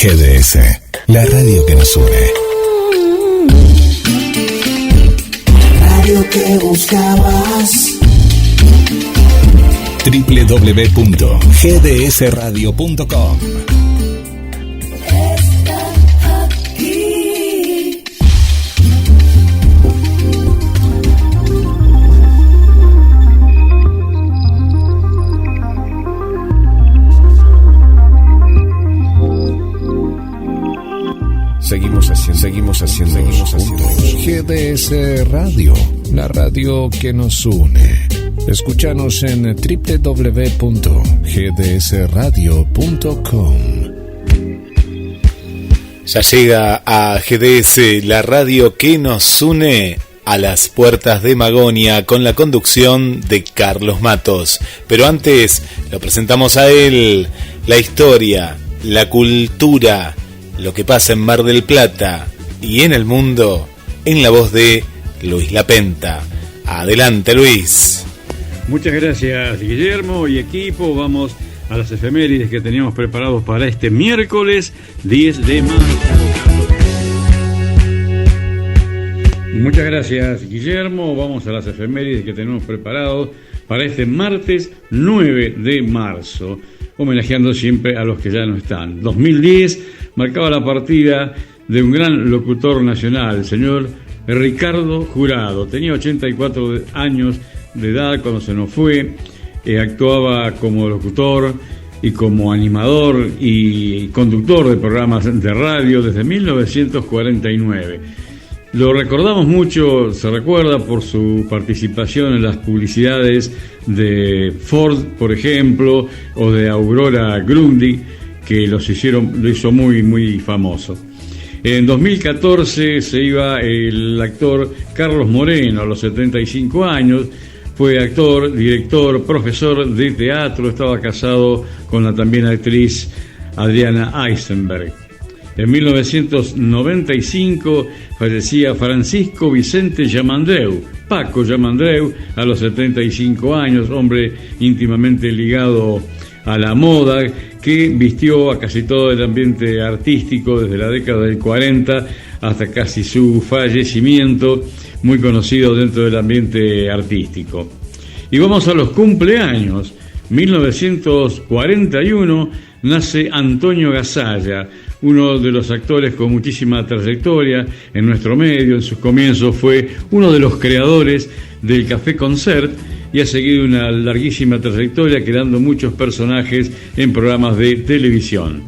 GDS, la radio que nos une. Radio que buscabas. www.gdsradio.com. Seguimos haciendo juntos. GDS Radio, la radio que nos une. Escúchanos en www.gdsradio.com. Ya llega a GDS, la radio que nos une, a las puertas de Magonia, con la conducción de Carlos Matos. Pero antes lo presentamos a él, la historia, la cultura, lo que pasa en Mar del Plata y en el mundo, en la voz de Luis Lapenta. Adelante, Luis. Muchas gracias, Guillermo y equipo. Vamos a las efemérides que teníamos preparados para este miércoles 10 de marzo. Muchas gracias, Guillermo. Vamos a las efemérides que tenemos preparados para este martes 9 de marzo, homenajeando siempre a los que ya no están. 2010 marcaba la partida de un gran locutor nacional, el señor Ricardo Jurado. Tenía 84 años de edad cuando se nos fue. Actuaba como locutor y como animador y conductor de programas de radio desde 1949. Lo recordamos mucho, se recuerda por su participación en las publicidades de Ford, por ejemplo, o de Aurora Grundy, que lo hizo muy, muy famoso. En 2014 se iba el actor Carlos Moreno a los 75 años. Fue actor, director, profesor de teatro. Estaba casado con la también actriz Adriana Eisenberg. En 1995 fallecía Francisco Vicente Yamandreu, Paco Yamandreu, a los 75 años, hombre íntimamente ligado a la moda, que vistió a casi todo el ambiente artístico desde la década del 40 hasta casi su fallecimiento, muy conocido dentro del ambiente artístico. Y vamos a los cumpleaños. 1941 nace Antonio Gasalla, uno de los actores con muchísima trayectoria en nuestro medio. En sus comienzos fue uno de los creadores del Café Concert y ha seguido una larguísima trayectoria, creando muchos personajes en programas de televisión.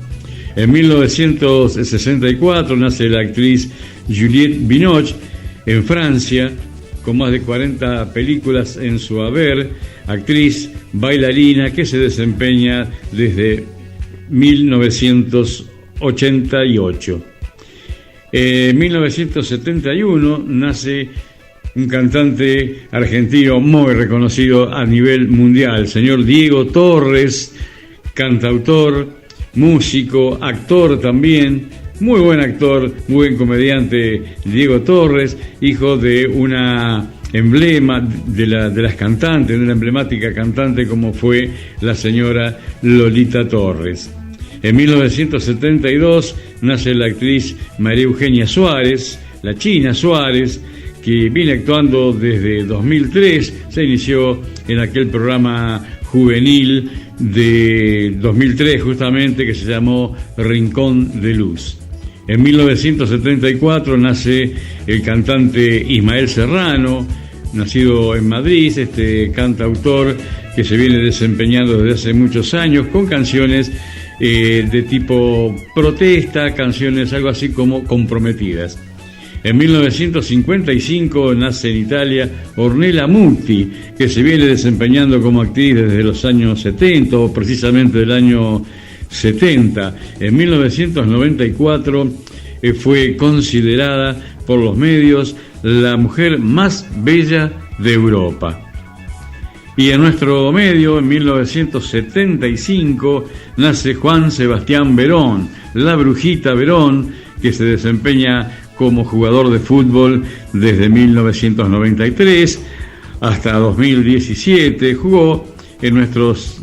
En 1964 nace la actriz Juliette Binoche en Francia, con más de 40 películas en su haber, actriz, bailarina que se desempeña desde 1988. En 1971 nace un cantante argentino muy reconocido a nivel mundial, el señor Diego Torres, cantautor, músico, actor también, muy buen actor, muy buen comediante. Diego Torres, hijo de una emblema de las cantantes, de una emblemática cantante como fue la señora Lolita Torres. En 1972 nace la actriz María Eugenia Suárez, la China Suárez, que viene actuando desde 2003, se inició en aquel programa juvenil de 2003 justamente, que se llamó Rincón de Luz. En 1974 nace el cantante Ismael Serrano, nacido en Madrid, cantautor que se viene desempeñando desde hace muchos años con canciones de tipo protesta, canciones algo así como comprometidas. En 1955 nace en Italia Ornella Muti, que se viene desempeñando como actriz desde los años 70, o precisamente del año 70. En 1994 fue considerada por los medios la mujer más bella de Europa. Y en nuestro medio, en 1975, nace Juan Sebastián Verón, la Brujita Verón, que se desempeña como jugador de fútbol desde 1993 hasta 2017. Jugó en nuestros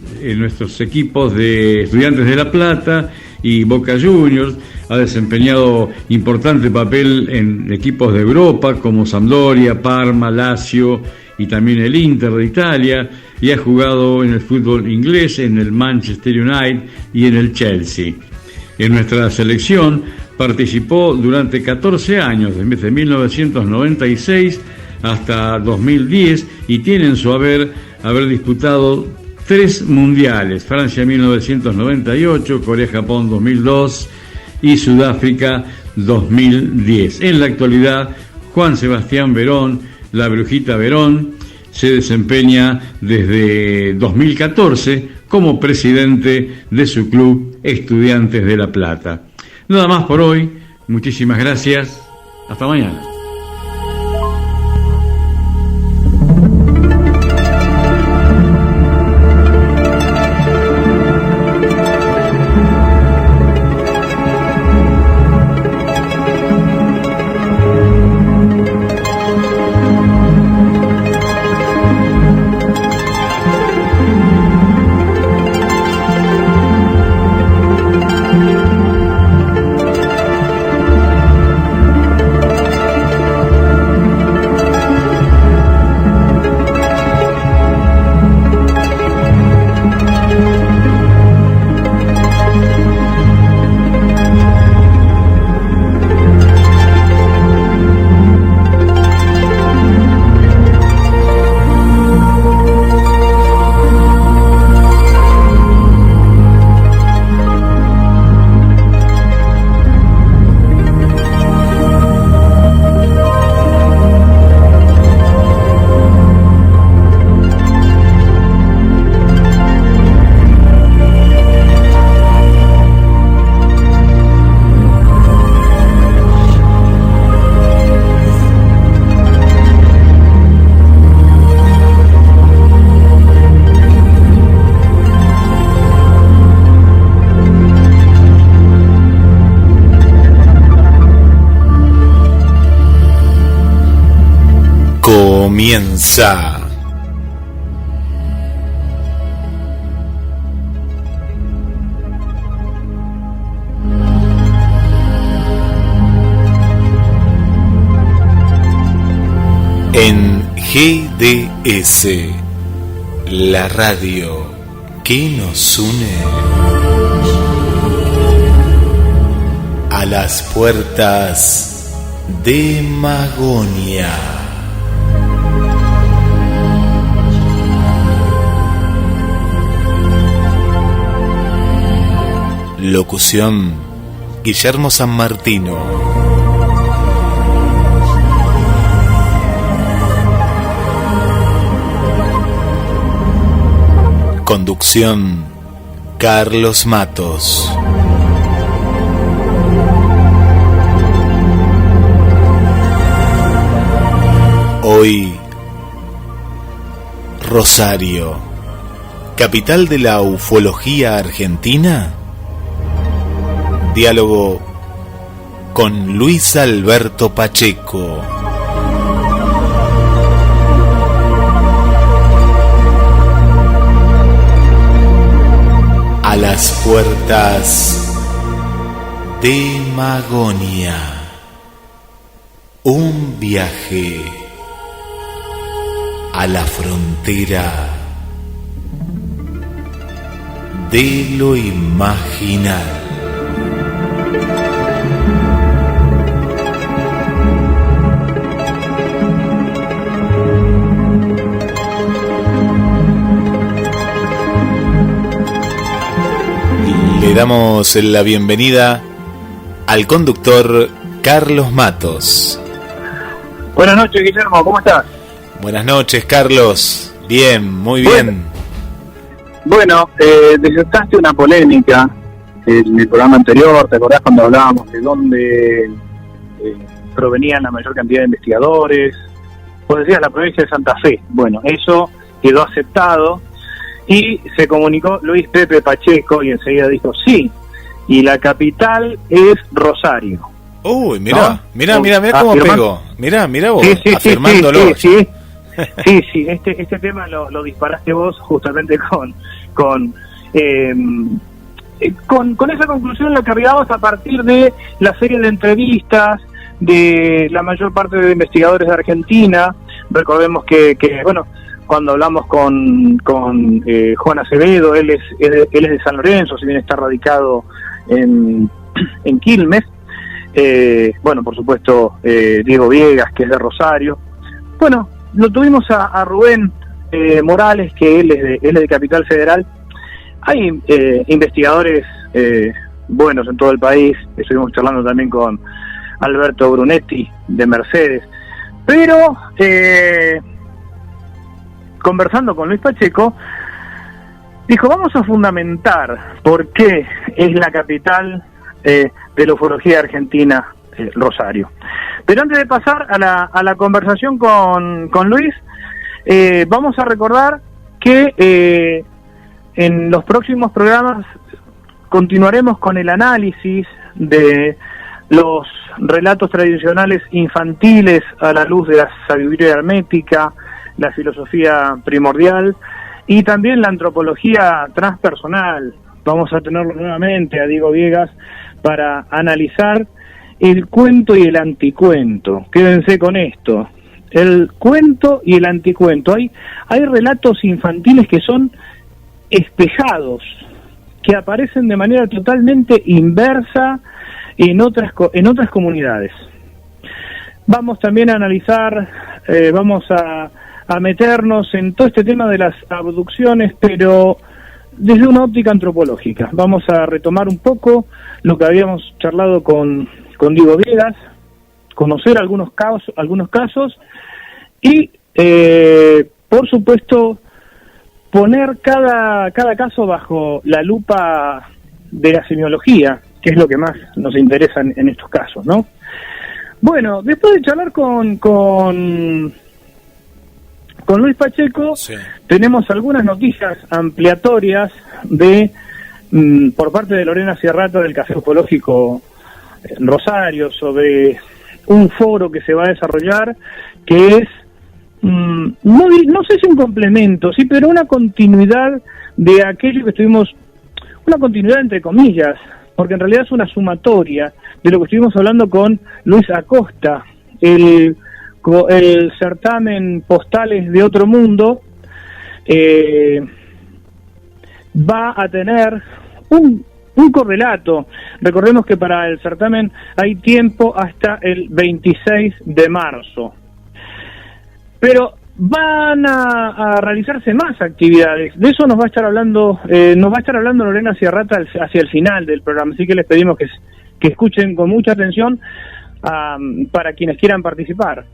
equipos de Estudiantes de La Plata y Boca Juniors. Ha desempeñado importante papel en equipos de Europa como Sampdoria, Parma, Lazio y también el Inter de Italia, y ha jugado en el fútbol inglés, en el Manchester United y en el Chelsea. En nuestra selección participó durante 14 años, desde 1996 hasta 2010, y tiene en su haber disputado 3 mundiales: Francia 1998, Corea-Japón 2002 y Sudáfrica 2010. En la actualidad, Juan Sebastián Verón, la Brujita Verón, se desempeña desde 2014 como presidente de su club Estudiantes de La Plata. Nada más por hoy, muchísimas gracias, hasta mañana. Comienza en GDS, la radio que nos une a las puertas de Magonia. Locución: Guillermo San Martino. Conducción: Carlos Matos. Hoy, Rosario, capital de la ufología argentina. Diálogo con Luis Alberto Pacheco. A las puertas de Magonia. Un viaje a la frontera de lo imaginal. Le damos la bienvenida al conductor Carlos Matos. Buenas noches, Guillermo, ¿cómo estás? Buenas noches, Carlos. Bien, muy bien. Bueno, desataste una polémica en el programa anterior. ¿Te acordás cuando hablábamos de dónde provenían la mayor cantidad de investigadores? Vos decías la provincia de Santa Fe. Bueno, eso quedó aceptado y se comunicó Luis Pepe Pacheco y enseguida dijo sí, y la capital es Rosario. Uy, mirá, ¿no? mirá cómo pegó. Mirá vos, afirmándolo. Sí. Este tema lo disparaste vos justamente con con esa conclusión la que arribamos a partir de la serie de entrevistas de la mayor parte de investigadores de Argentina. Recordemos que bueno, cuando hablamos con Juan Acevedo, él es de San Lorenzo, si bien está radicado en Quilmes. Bueno, por supuesto, Diego Viegas, que es de Rosario. Bueno, lo tuvimos a Rubén Morales, que él es de Capital Federal. Hay investigadores buenos en todo el país. Estuvimos charlando también con Alberto Brunetti de Mercedes, pero conversando con Luis Pacheco, dijo: vamos a fundamentar por qué es la capital de la ufología argentina, Rosario. Pero antes de pasar a la conversación con Luis, vamos a recordar que en los próximos programas continuaremos con el análisis de los relatos tradicionales infantiles a la luz de la sabiduría hermética, la filosofía primordial y también la antropología transpersonal. Vamos a tenerlo nuevamente a Diego Viegas para analizar el cuento y el anticuento. Quédense con esto: el cuento y el anticuento. Hay relatos infantiles que son espejados, que aparecen de manera totalmente inversa en otras comunidades. Vamos también a analizar, vamos a meternos en todo este tema de las abducciones, pero desde una óptica antropológica. Vamos a retomar un poco lo que habíamos charlado con Diego Viegas, conocer algunos casos y, por supuesto, poner cada caso bajo la lupa de la semiología, que es lo que más nos interesa en estos casos, ¿no? Bueno, después de charlar con Luis Pacheco, sí, tenemos algunas noticias ampliatorias por parte de Lorena Sierrata del Café Ufológico Rosario sobre un foro que se va a desarrollar, que es no sé si un complemento, sí, pero una continuidad de aquello que estuvimos, una continuidad entre comillas, porque en realidad es una sumatoria de lo que estuvimos hablando con Luis Acosta, el certamen Postales de Otro Mundo. Va a tener un correlato. Recordemos que para el certamen hay tiempo hasta el 26 de marzo. Pero van a realizarse más actividades. De eso nos va a estar hablando Lorena Sierrata hacia el final del programa. Así que les pedimos que escuchen con mucha atención para quienes quieran participar.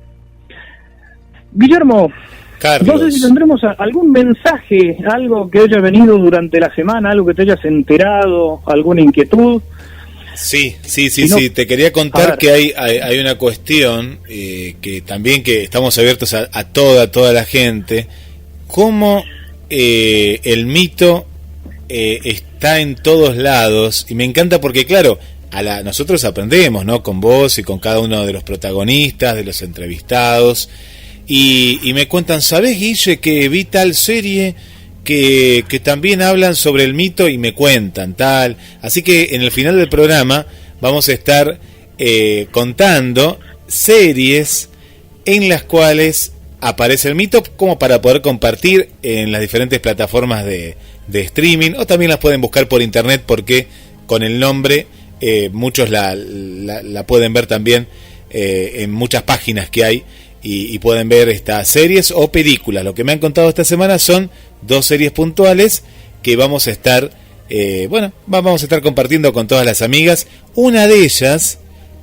Guillermo, Carlos, no sé si tendremos algún mensaje, algo que haya venido durante la semana, algo que te hayas enterado, alguna inquietud. Sí, te quería contar que hay una cuestión que también que estamos abiertos a toda la gente, cómo el mito está en todos lados, y me encanta porque claro, nosotros aprendemos, ¿no? Con vos y con cada uno de los protagonistas, de los entrevistados, y me cuentan, ¿sabés, Guille, que vi tal serie que también hablan sobre el mito? Y me cuentan tal. Así que en el final del programa vamos a estar contando series en las cuales aparece el mito, como para poder compartir en las diferentes plataformas de streaming, o también las pueden buscar por internet, porque con el nombre muchos la pueden ver también en muchas páginas que hay, y pueden ver estas series o películas. Lo que me han contado esta semana son 2 series puntuales que vamos a estar compartiendo con todas las amigas. Una de ellas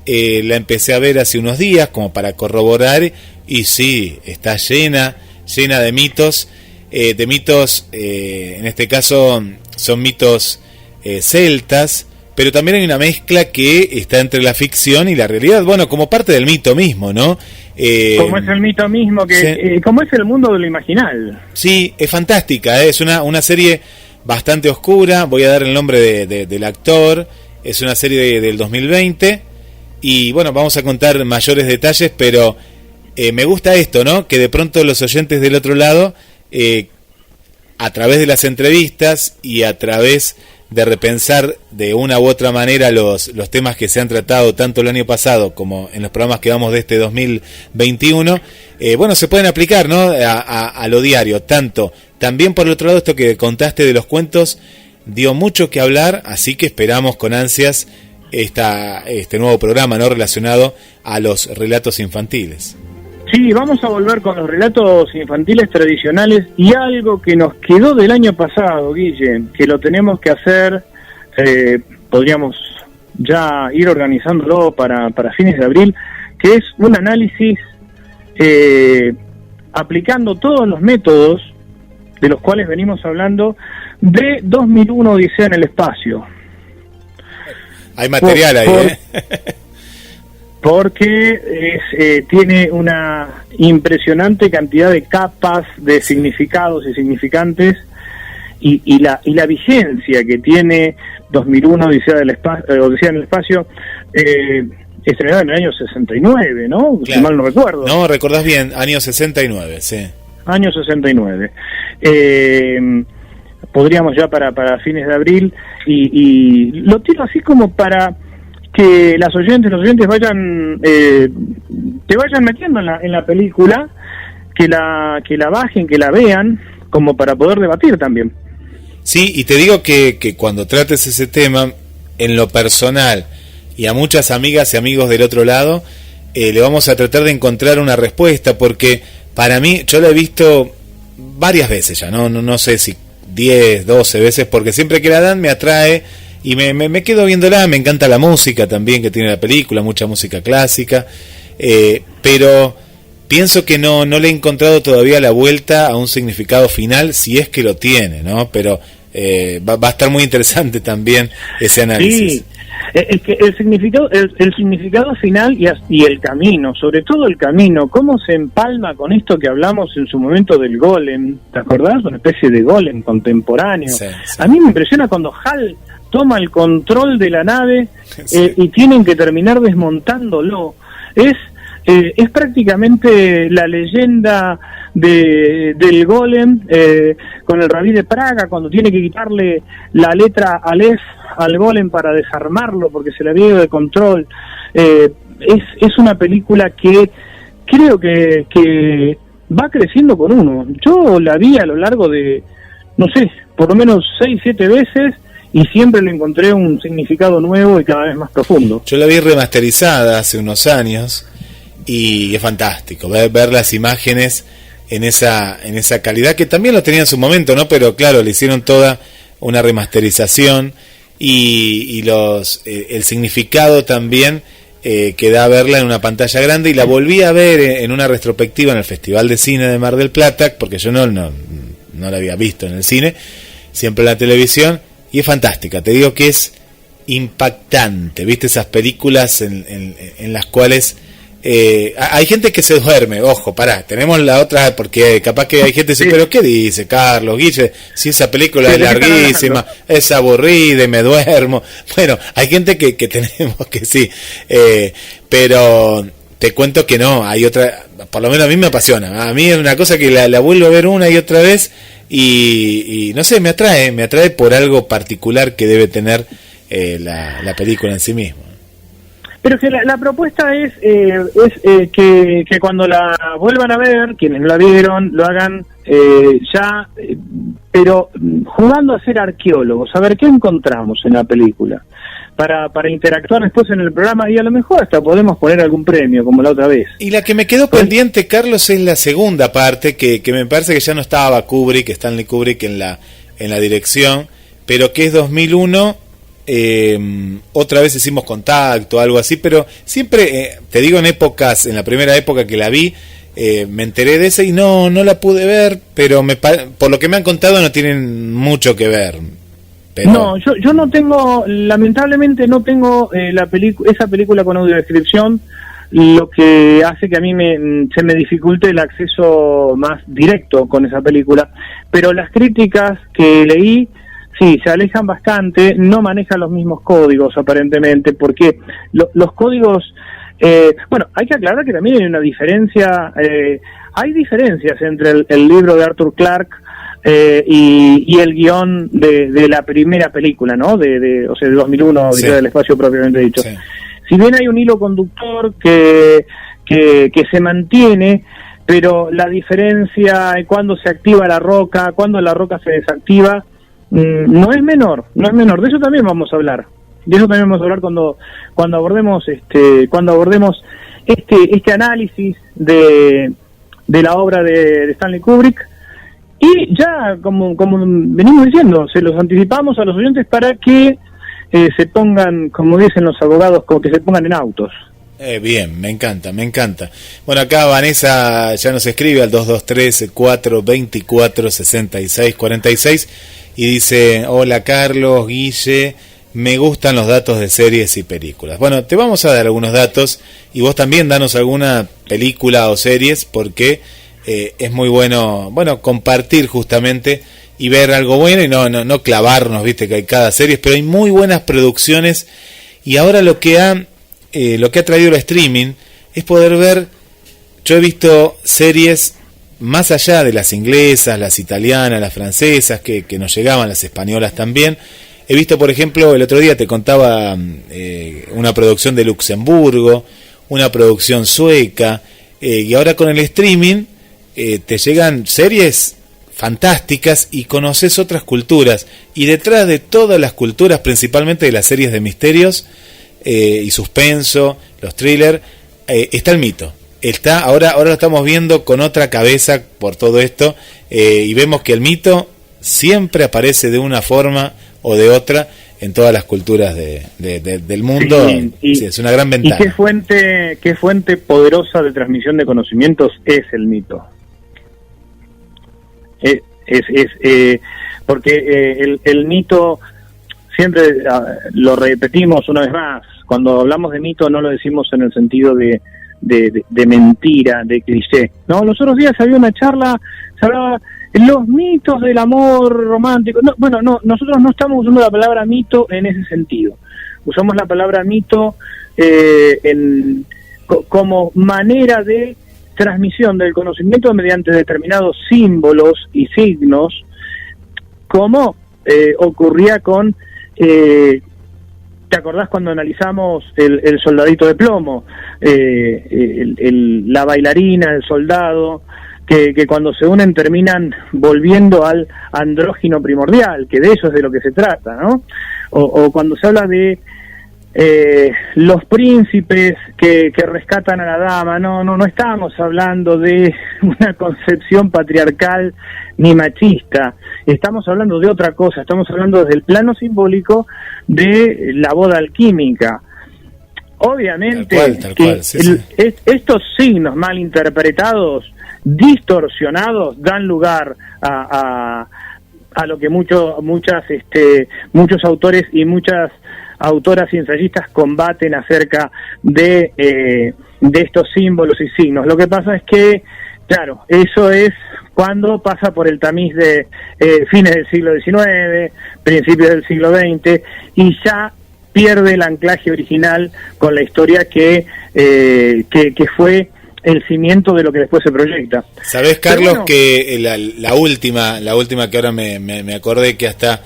la empecé a ver hace unos días como para corroborar, y sí, está llena de mitos, en este caso son mitos celtas, pero también hay una mezcla que está entre la ficción y la realidad, bueno, como parte del mito mismo, ¿no? Como es el mito mismo, como es el mundo de lo imaginal. Sí, es fantástica, es una serie bastante oscura. Voy a dar el nombre del actor. Es una serie del 2020, y bueno, vamos a contar mayores detalles, pero me gusta esto, ¿no? Que de pronto los oyentes del otro lado, a través de las entrevistas y a través de repensar de una u otra manera los temas que se han tratado tanto el año pasado como en los programas que vamos de este 2021, bueno, se pueden aplicar, ¿no? a lo diario, también por el otro lado, esto que contaste de los cuentos dio mucho que hablar, así que esperamos con ansias este nuevo programa, ¿no? Relacionado a los relatos infantiles. Sí, vamos a volver con los relatos infantiles tradicionales y algo que nos quedó del año pasado, Guille, que lo tenemos que hacer, podríamos ya ir organizándolo para fines de abril, que es un análisis aplicando todos los métodos de los cuales venimos hablando de 2001 Odisea en el espacio. Hay material ahí, porque tiene una impresionante cantidad de capas de significados y significantes, y la vigencia que tiene 2001 Odisea en el espacio, estrenada en el año 69, ¿no? Claro. Si mal no recuerdo. No, recordás bien, año 69, sí. Año 69. Podríamos ya para fines de abril, y lo tiro así como para que los oyentes vayan te vayan metiendo en la película, que la bajen, que la vean, como para poder debatir también. Sí, y te digo que cuando trates ese tema, en lo personal, y a muchas amigas y amigos del otro lado, le vamos a tratar de encontrar una respuesta, porque para mí, yo la he visto varias veces ya, no sé si 10, 12 veces, porque siempre que la dan me atrae, y me quedo viéndola. Me encanta la música también que tiene la película, mucha música clásica, pero pienso que no le he encontrado todavía la vuelta a un significado final, si es que lo tiene, ¿no? Pero va a estar muy interesante también ese análisis. Sí, es que el significado final y el camino, sobre todo el camino, cómo se empalma con esto que hablamos en su momento del golem, ¿te acordás? Una especie de golem contemporáneo. Sí, sí. A mí me impresiona cuando Hal toma el control de la nave, sí, y tienen que terminar desmontándolo. Es prácticamente la leyenda del golem, con el rabí de Praga, cuando tiene que quitarle la letra Aleph al golem para desarmarlo porque se le había ido de control. Es una película que creo que va creciendo con uno. Yo la vi a lo largo de, no sé, por lo menos 6, 7 veces, y siempre le encontré un significado nuevo y cada vez más profundo. Yo la vi remasterizada hace unos años y es fantástico ver las imágenes en esa calidad, que también lo tenía en su momento, ¿no? Pero claro, le hicieron toda una remasterización, y el significado también que da verla en una pantalla grande, y la volví a ver en una retrospectiva en el Festival de Cine de Mar del Plata, porque yo no la había visto en el cine, siempre en la televisión, y es fantástica. Te digo que es impactante, ¿viste? Esas películas en las cuales hay gente que se duerme. Ojo, pará, tenemos la otra, porque capaz que hay gente que dice, pero ¿qué dice Carlos, Guille? Si esa película es larguísima, es aburrida y me duermo. Bueno, hay gente que tenemos que sí, pero te cuento que no, hay otra, por lo menos a mí me apasiona. A mí es una cosa que la vuelvo a ver una y otra vez, y no sé, me atrae por algo particular que debe tener la película en sí misma. Pero que la propuesta es que cuando la vuelvan a ver, quienes no la vieron, lo hagan pero jugando a ser arqueólogos, a ver qué encontramos en la película, para interactuar después en el programa, y a lo mejor hasta podemos poner algún premio, como la otra vez. Y la que me quedó pendiente, Carlos, es la segunda parte, que me parece que ya no estaba Stanley Kubrick en la dirección, pero que es 2001... otra vez hicimos contacto, algo así, pero siempre, te digo, en la primera época que la vi, me enteré de esa y no la pude ver, pero por lo que me han contado no tienen mucho que ver. Pero... No, yo no tengo, lamentablemente no tengo esa película con audiodescripción, lo que hace que a mí se me dificulte el acceso más directo con esa película, pero las críticas que leí sí, se alejan bastante, no manejan los mismos códigos aparentemente, porque los códigos, bueno, hay que aclarar que también hay una diferencia, hay diferencias entre el libro de Arthur Clarke y el guión de la primera película, ¿no? O sea, de 2001, Sí. del espacio propiamente dicho. Sí. Si bien hay un hilo conductor que se mantiene, pero la diferencia en cuando se activa la roca, cuando la roca se desactiva, no es menor. De eso también vamos a hablar. Cuando abordemos este análisis de la obra de Stanley Kubrick. Y ya, como venimos diciendo, se los anticipamos a los oyentes para que se pongan, como dicen los abogados, como que se pongan en autos. Bien, me encanta. Bueno, acá Vanessa ya nos escribe al 223-424-6646 y dice: hola Carlos, Guille, me gustan los datos de series y películas. Bueno, te vamos a dar algunos datos y vos también danos alguna película o series, porque es muy bueno compartir justamente y ver algo bueno y no clavarnos, viste que hay cada serie, pero hay muy buenas producciones. Y ahora lo que ha traído el streaming es poder ver. Yo he visto series más allá de las inglesas, las italianas, las francesas, que nos llegaban, las españolas también. He visto, por ejemplo, el otro día te contaba una producción de Luxemburgo, una producción sueca, y ahora con el streaming te llegan series fantásticas y conoces otras culturas. Y detrás de todas las culturas, principalmente de las series de misterios y suspenso, los thrillers, está el mito. Ahora lo estamos viendo con otra cabeza por todo esto, y vemos que el mito siempre aparece de una forma o de otra en todas las culturas del mundo. Sí, es una gran ventaja. ¿Y qué fuente poderosa de transmisión de conocimientos es el mito? Porque el mito, siempre lo repetimos una vez más, cuando hablamos de mito no lo decimos en el sentido de mentira, de cliché. No, los otros días había una charla, se hablaba los mitos del amor romántico. Nosotros no estamos usando la palabra mito en ese sentido. Usamos la palabra mito como manera de transmisión del conocimiento mediante determinados símbolos y signos, como ocurría con... ¿te acordás cuando analizamos el soldadito de plomo? La bailarina, el soldado, que cuando se unen terminan volviendo al andrógino primordial, que de eso es de lo que se trata, ¿no? O cuando se habla de los príncipes que rescatan a la dama, no estamos hablando de una concepción patriarcal ni machista, estamos hablando de otra cosa, estamos hablando desde el plano simbólico de la boda alquímica. Obviamente tal cual, sí. Estos signos mal interpretados, distorsionados, dan lugar a lo que muchos autores y muchas autoras y ensayistas combaten acerca de estos símbolos y signos. Lo que pasa es que, claro, eso es cuando pasa por el tamiz de fines del siglo XIX, principios del siglo XX, y ya pierde el anclaje original con la historia que fue el cimiento de lo que después se proyecta. ¿Sabés, Carlos, que la última que ahora me acordé, que hasta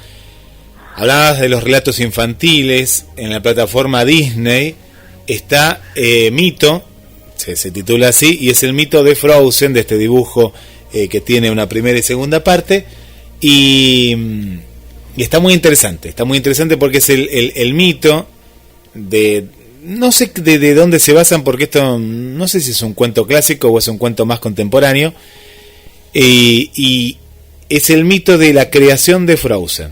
hablabas de los relatos infantiles en la plataforma Disney? Está Mito, se titula así, y es el mito de Frozen, de este dibujo que tiene una primera y segunda parte, y está muy interesante porque es el mito de... No sé de dónde se basan, porque esto no sé si es un cuento clásico o es un cuento más contemporáneo, y es el mito de la creación de Frozen,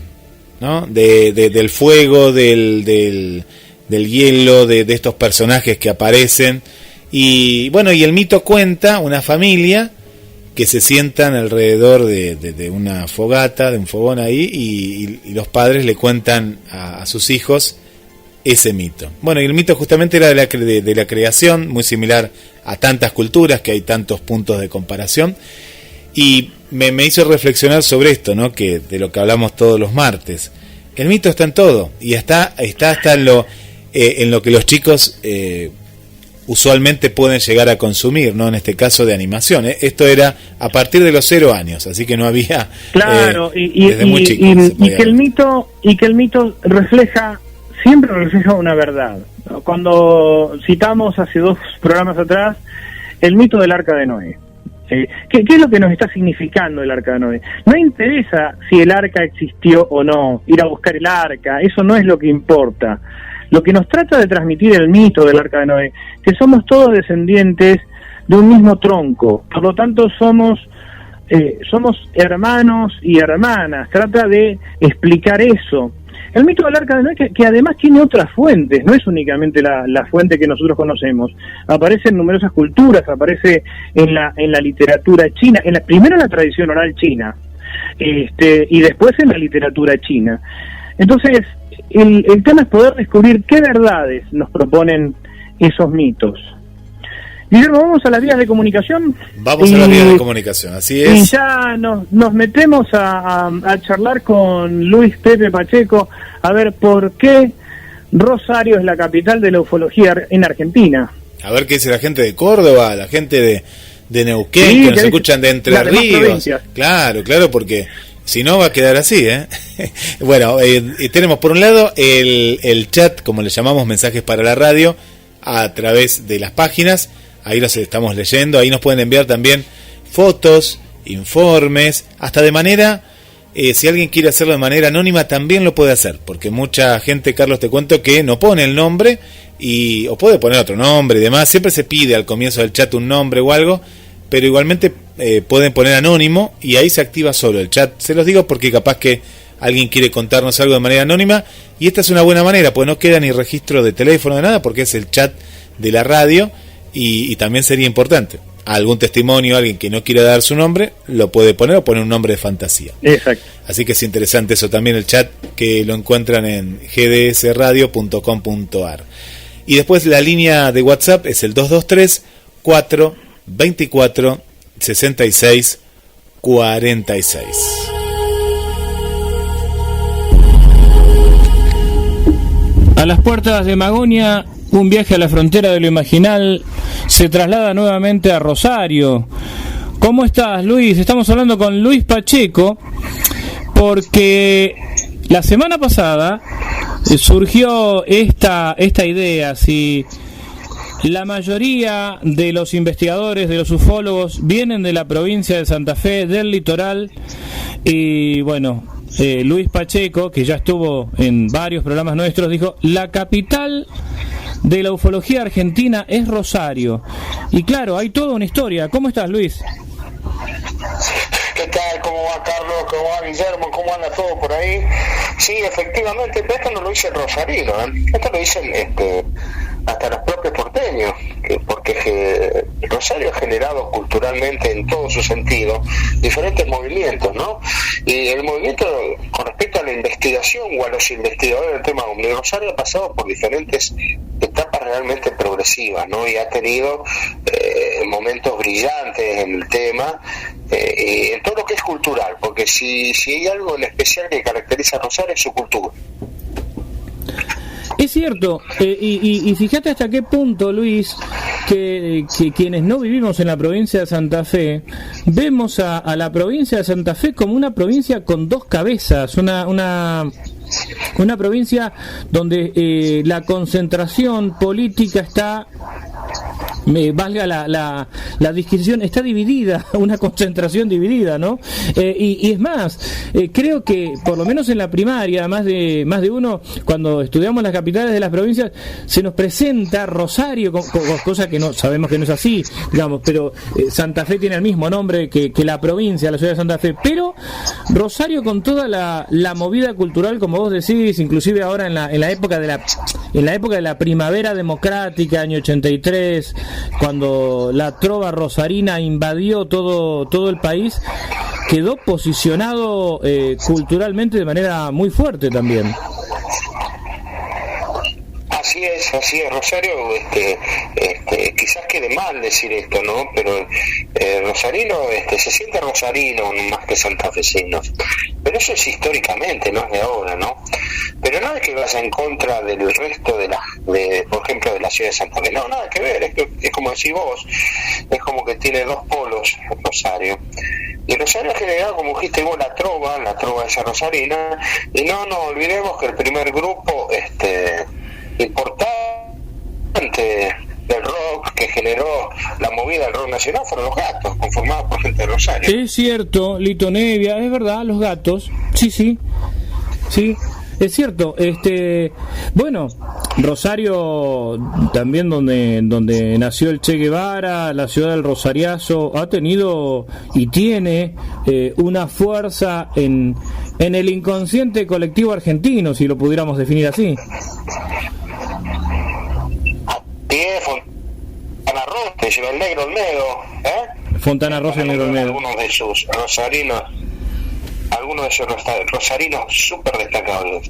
¿no? Del fuego, del hielo, de estos personajes que aparecen, y bueno, y el mito cuenta una familia que se sientan alrededor de una fogata, de un fogón ahí, y los padres le cuentan a sus hijos ese mito. Bueno, y el mito justamente era de la creación, muy similar a tantas culturas, que hay tantos puntos de comparación, y me hizo reflexionar sobre esto, ¿no? Que de lo que hablamos todos los martes. El mito está en todo, y está hasta en lo que los chicos usualmente pueden llegar a consumir, ¿no? En este caso de animación. Esto era a partir de los 0 años, así que no había... Claro, desde muy chico, y que el mito siempre refleja una verdad, ¿no? Cuando citamos hace 2 programas atrás el mito del Arca de Noé, ¿qué es lo que nos está significando el Arca de Noé? No interesa si el arca existió o no, ir a buscar el arca, eso no es lo que importa. Lo que nos trata de transmitir el mito del Arca de Noé, que somos todos descendientes de un mismo tronco, por lo tanto somos hermanos y hermanas, trata de explicar eso. El mito del Arca de Noé, que además tiene otras fuentes, no es únicamente la fuente que nosotros conocemos, aparece en numerosas culturas, aparece en la literatura china, primero en la tradición oral china, y después en la literatura china. Entonces, el tema es poder descubrir qué verdades nos proponen esos mitos. Guillermo, vamos a las vías de comunicación. Vamos a las vías de comunicación, así es. Y ya nos metemos a charlar con Luis Pepe Pacheco, a ver por qué Rosario es la capital de la ufología en Argentina. A ver qué dice la gente de Córdoba, la gente de Neuquén, sí, que nos escuchan de Entre Ríos. Claro, porque si no va a quedar así, ¿eh? Bueno, tenemos por un lado el chat, como le llamamos, mensajes para la radio, a través de las páginas. Ahí los estamos leyendo, ahí nos pueden enviar también fotos, informes, hasta de manera, si alguien quiere hacerlo de manera anónima también lo puede hacer, porque mucha gente, Carlos, te cuento que no pone el nombre, o puede poner otro nombre y demás, siempre se pide al comienzo del chat un nombre o algo, pero igualmente pueden poner anónimo y ahí se activa solo el chat. Se los digo porque capaz que alguien quiere contarnos algo de manera anónima, y esta es una buena manera, pues no queda ni registro de teléfono de nada, porque es el chat de la radio. Y también sería importante, algún testimonio, alguien que no quiera dar su nombre, lo puede poner o poner un nombre de fantasía. Exacto. Así que es interesante eso también, el chat, que lo encuentran en gdsradio.com.ar. Y después la línea de WhatsApp es el 223-424-6646. A las puertas de Magonia, un viaje a la frontera de lo imaginal se traslada nuevamente a Rosario. ¿Cómo estás, Luis? Estamos hablando con Luis Pacheco porque la semana pasada surgió esta idea. Si la mayoría de los investigadores, de los ufólogos, vienen de la provincia de Santa Fe, del litoral, y bueno, Luis Pacheco, que ya estuvo en varios programas nuestros, dijo: la capital de la ufología argentina es Rosario. Y claro, hay toda una historia. ¿Cómo estás, Luis? ¿Qué tal? ¿Cómo va, Carlos? ¿Cómo va, Guillermo? ¿Cómo anda todo por ahí? Sí, efectivamente, pero esto no lo dice el rosarino, esto lo dicen hasta los propios porteños, porque Rosario ha generado culturalmente, en todo su sentido, diferentes movimientos, ¿no? Y el movimiento con respecto a la investigación o a los investigadores del tema de Rosario ha pasado por diferentes etapas realmente progresivas, ¿no? Y ha tenido momentos brillantes en el tema, y en todo lo que es cultural, porque si hay algo en especial que caracteriza a Rosario es su cultura. Es cierto, y fíjate hasta qué punto, Luis, que quienes no vivimos en la provincia de Santa Fe, vemos a la provincia de Santa Fe como una provincia con dos cabezas, una provincia donde la concentración política está, valga la disquisición, está dividida, una concentración dividida, ¿no? Y es más, creo que por lo menos en la primaria, más de uno, cuando estudiamos las capitales de las provincias, se nos presenta Rosario, cosa que no sabemos que no es así, digamos, pero Santa Fe tiene el mismo nombre que la provincia, la ciudad de Santa Fe, pero Rosario con toda la movida cultural, como vos decís, inclusive ahora en la época de la primavera democrática, año 83, cuando la trova rosarina invadió todo el país, quedó posicionado culturalmente de manera muy fuerte también. Así es, Rosario, quizás quede mal decir esto, ¿no? Pero rosarino, se siente rosarino más que santafesino. Pero eso es históricamente, no es de ahora, ¿no? Pero no es que vaya en contra del resto por ejemplo, de las ciudad de Santa Fe. No, nada que ver, es como decís vos, es como que tiene dos polos Rosario. Y Rosario ha generado, como dijiste vos, la trova esa rosarina, y no nos olvidemos que el primer grupo importante del rock que generó la movida del rock nacional fueron Los Gatos, conformados por gente de Rosario. Es cierto, Lito Nevia, es verdad, Los Gatos, sí, es cierto. Bueno, Rosario también, donde nació el Che Guevara, la ciudad del Rosariazo, ha tenido y tiene una fuerza en el inconsciente colectivo argentino, si lo pudiéramos definir así. Fontana Rosa, lleva el Negro Olmedo, Fontana Rosa y el Negro Olmedo. Algunos de sus rosarinos súper destacables.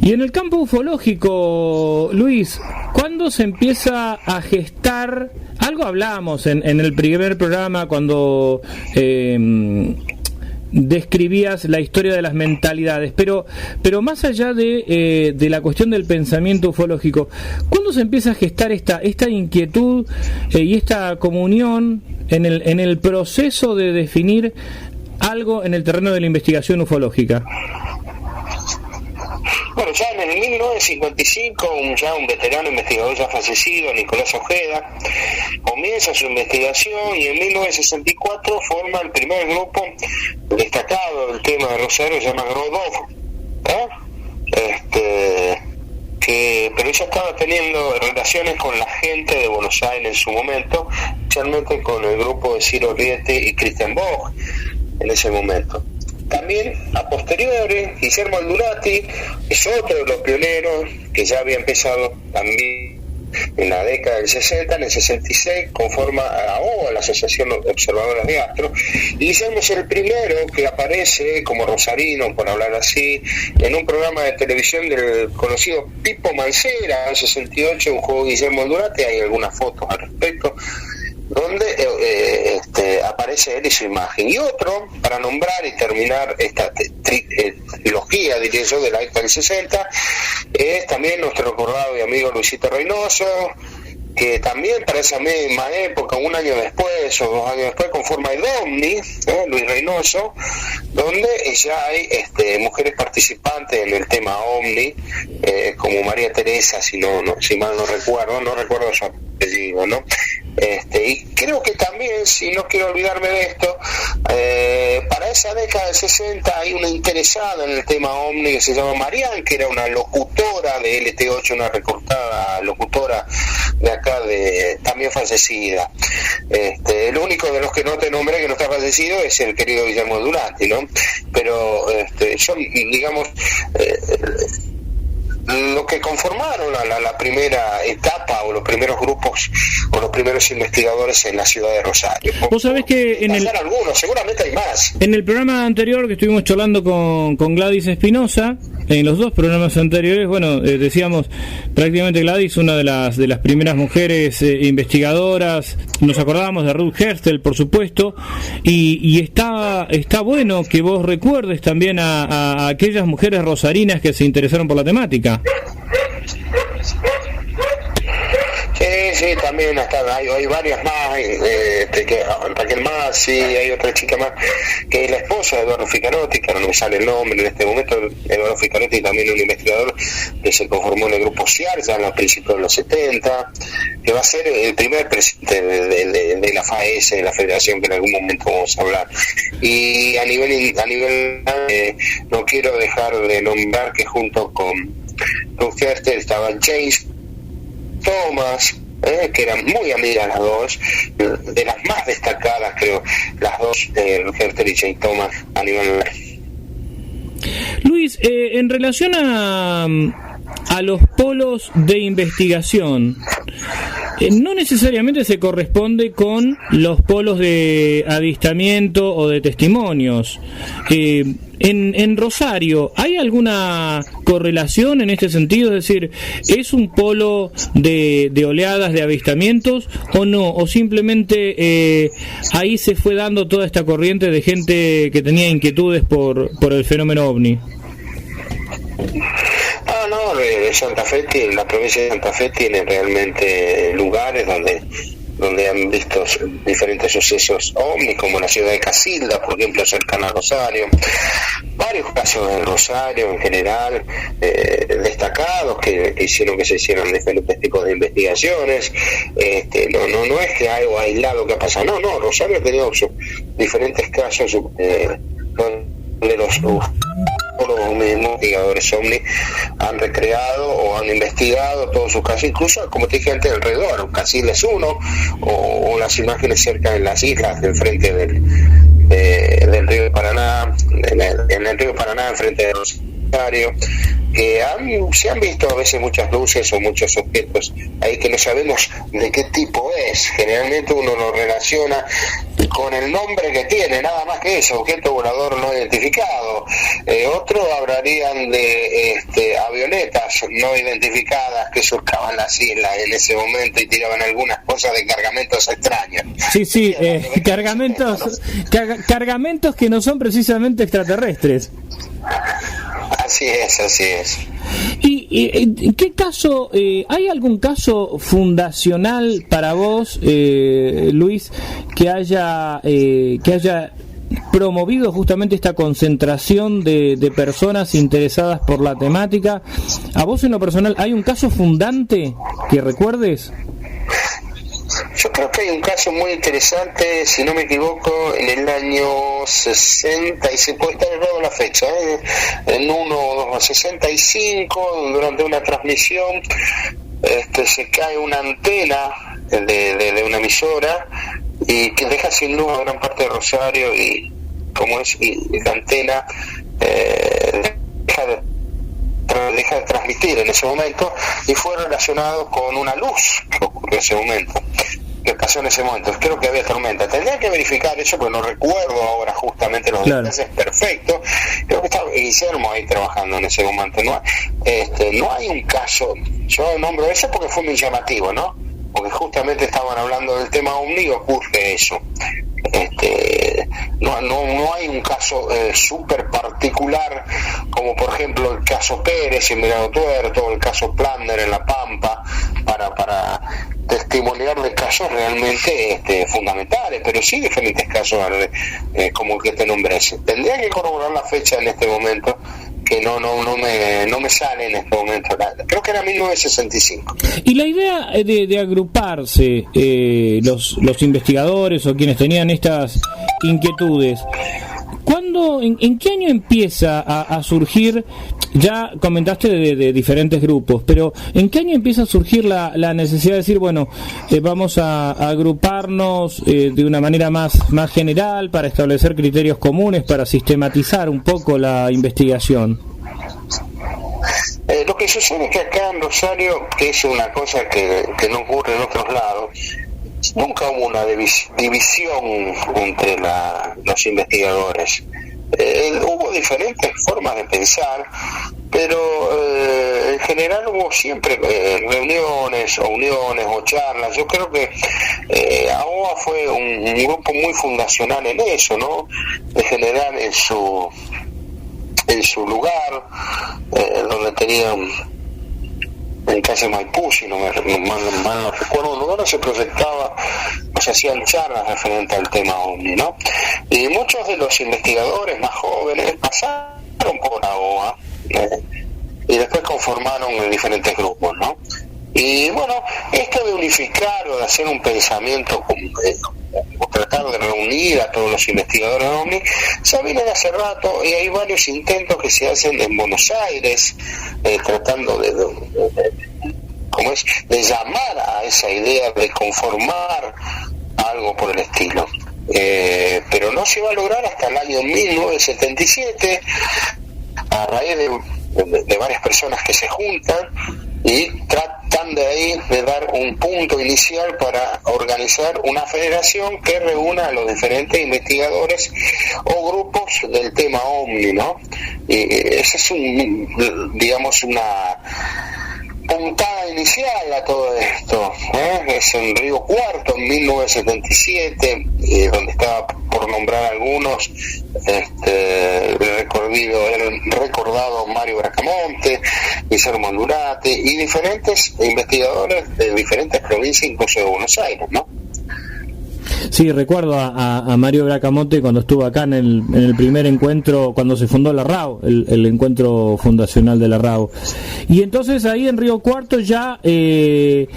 Y en el campo ufológico, Luis, ¿cuándo se empieza a gestar? Algo hablamos en el primer programa cuando describías la historia de las mentalidades, pero más allá de la cuestión del pensamiento ufológico, ¿cuándo se empieza a gestar esta inquietud y esta comunión en el proceso de definir algo en el terreno de la investigación ufológica? Bueno, ya en el 1955, un veterano investigador ya fallecido, Nicolás Ojeda, comienza su investigación y en 1964 forma el primer grupo destacado del tema de Rosario, se llama Grodov, pero ella estaba teniendo relaciones con la gente de Buenos Aires en su momento, especialmente con el grupo de Ciro Riete y Christian Bock en ese momento. También, a posteriori, Guillermo Aldurati es otro de los pioneros que ya había empezado también en la década del 60, en el 66, conforma a la Asociación Observadora de Astro. Y Guillermo es el primero que aparece como rosarino, por hablar así, en un programa de televisión del conocido Pipo Mancera, en el 68, un juego de Guillermo Aldurati, hay algunas fotos al respecto, donde aparece él y su imagen. Y otro, para nombrar y terminar esta trilogía, diría yo, de la década del 60, es también nuestro recordado y amigo Luisito Reynoso, que también para esa misma época, un año después o 2 años después, conforma el OVNI, Luis Reynoso, donde ya hay mujeres participantes en el tema OVNI, como María Teresa, si mal no recuerdo su apellido, ¿no? Y creo que también, si no quiero olvidarme de esto, para esa década del 60 hay una interesada en el tema OVNI que se llama Marianne, que era una locutora de LT8, una recortada locutora de acá, también fallecida. El único de los que no te nombré que no está fallecido es el querido Guillermo Durati, ¿no? Pero son, digamos, los que conformaron la primera etapa o los primeros grupos o los primeros investigadores en la ciudad de Rosario. Vos sabés que algunos, seguramente hay más. En el programa anterior que estuvimos charlando con Gladys Espinosa, en los 2 programas anteriores, bueno, decíamos prácticamente Gladys, una de las primeras mujeres investigadoras, nos acordábamos de Ruth Herstel, por supuesto, y está bueno que vos recuerdes también a aquellas mujeres rosarinas que se interesaron por la temática. Sí, también hay varias más, Raquel Masi, hay otra chica más, que es la esposa de Eduardo Ficarotti, que ahora no me sale el nombre en este momento. Eduardo Ficarotti también un investigador que se conformó en el grupo CIAR ya en los principios de los 70, que va a ser el primer presidente de la FAES, de la federación, que en algún momento vamos a hablar. Y a nivel no quiero dejar de nombrar que junto con Ruth Herstel estaba James Thomas, que eran muy amigas las dos, de las más destacadas, creo, las dos, Herstel y James Thomas a nivel. Luis, en relación a los polos de investigación, no necesariamente se corresponde con los polos de avistamiento o de testimonios. En Rosario, ¿hay alguna correlación en este sentido? Es decir, ¿es un polo de oleadas de avistamientos o no? ¿O simplemente ahí se fue dando toda esta corriente de gente que tenía inquietudes por el fenómeno OVNI? No, de Santa Fe, la provincia de Santa Fe tiene realmente lugares donde han visto diferentes sucesos ovnis, como la ciudad de Casilda, por ejemplo, cercana a Rosario, varios casos de Rosario en general, destacados que hicieron que se hicieran diferentes tipos de investigaciones. No es que algo aislado que ha pasado, no, Rosario ha tenido diferentes casos donde los investigadores OVNI han recreado o han investigado todos sus casos, incluso como te dije antes, alrededor, Casilda es uno, o las imágenes cerca de las islas, enfrente del río Paraná, en el río Paraná, enfrente de Rosario, que se han visto a veces muchas luces o muchos objetos ahí que no sabemos de qué tipo es. Generalmente uno lo relaciona con el nombre que tiene, nada más que eso, objeto volador no identificado. Otros hablarían de avionetas no identificadas que surcaban las islas en ese momento y tiraban algunas cosas de cargamentos extraños. Sí, cargamentos que no son precisamente extraterrestres. Así es. ¿Y qué caso, hay algún caso fundacional para vos, Luis, que haya promovido justamente esta concentración de personas interesadas por la temática? ¿A vos en lo personal hay un caso fundante que recuerdes? Yo creo que hay un caso muy interesante, si no me equivoco, en el año 60, y se puede estar errado la fecha, en 65, durante una transmisión, se cae una antena de una emisora y que deja sin luz a gran parte de Rosario, y la antena deja de transmitir en ese momento, y fue relacionado con una luz que ocurrió en ese momento, que pasó en ese momento. Creo que había tormenta, tendría que verificar eso porque no recuerdo ahora justamente los detalles perfectos. Creo que estaba Guillermo ahí trabajando en ese momento. No hay un caso, yo nombro eso porque fue muy llamativo, ¿no? Porque justamente estaban hablando del tema OVNI y ocurre eso. No hay un caso súper particular como por ejemplo el caso Pérez en Mirado Tuerto o el caso Plander en La Pampa para testimoniar de casos realmente fundamentales, pero sí diferentes casos como el que te nombré. Tendría que corroborar la fecha en este momento, que no me sale en este momento. Creo que era 1965. Y la idea de agruparse los investigadores o quienes tenían estas inquietudes, ¿en qué año empieza a surgir? Ya comentaste de diferentes grupos, pero ¿en qué año empieza a surgir la necesidad de decir, bueno, vamos a agruparnos de una manera más general para establecer criterios comunes, para sistematizar un poco la investigación? Lo que sucede es que acá en Rosario, que es una cosa que no ocurre en otros lados, nunca hubo una división entre los investigadores. Hubo diferentes formas de pensar, pero en general hubo siempre reuniones o uniones o charlas. Yo creo que AOA fue un grupo muy fundacional en eso, ¿no? De general en su lugar, donde tenían en calle Maipú, si no mal no recuerdo, un lugar donde se proyectaba, se hacían charlas referentes al tema OVNI, ¿no? Y muchos de los investigadores más jóvenes pasaron por AOA y después conformaron diferentes grupos, ¿no? Y bueno, esto de unificar o de hacer un pensamiento o tratar de reunir a todos los investigadores OVNI ya viene de hace rato, y hay varios intentos que se hacen en Buenos Aires tratando de llamar a esa idea de conformar algo por el estilo, pero no se va a lograr hasta el año 1977 a raíz de varias personas que se juntan y tratan de ahí de dar un punto inicial para organizar una federación que reúna a los diferentes investigadores o grupos del tema OVNI, ¿no? Y esa es una puntada inicial a todo esto, es en Río Cuarto, en 1977, donde estaba, por nombrar algunos, el recordado Mario Bracamonte, Guillermo Aldurate y diferentes investigadores de diferentes provincias, incluso de Buenos Aires, ¿no? Sí, recuerdo a Mario Bracamonte cuando estuvo acá en el primer encuentro, cuando se fundó la RAU, el encuentro fundacional de la RAU. Y entonces ahí en Río Cuarto ya se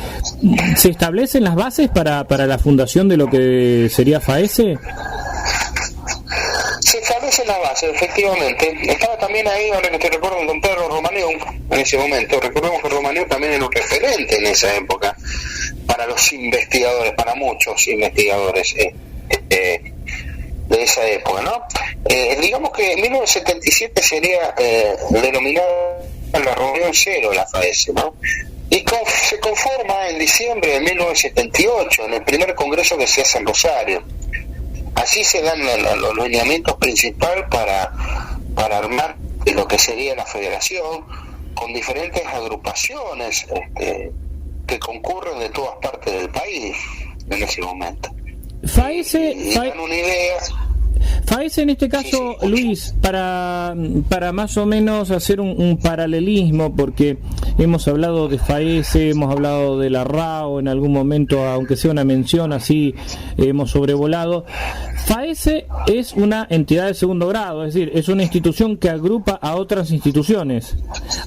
establecen las bases para la fundación de lo que sería FAESE. Se establece la base, efectivamente. Estaba también ahí, ahora que te recuerdo, don Pedro Romaniuk en ese momento. Recordemos que Romaniuk también era un referente en esa época para los investigadores, para muchos investigadores de esa época, ¿no? Digamos que en 1977 sería denominada la reunión cero de la FAESE, ¿no? Y se conforma en diciembre de 1978, en el primer congreso que se hace en Rosario. Así se dan los lineamientos principales para armar lo que sería la federación, con diferentes agrupaciones que concurren de todas partes del país en ese momento. FAESE, dan una idea. FAESE en este caso, sí. Luis, para más o menos hacer un paralelismo, porque hemos hablado de FAESE, hemos hablado de la RAO en algún momento, aunque sea una mención así, hemos sobrevolado. FAESE es una entidad de segundo grado, es decir, es una institución que agrupa a otras instituciones,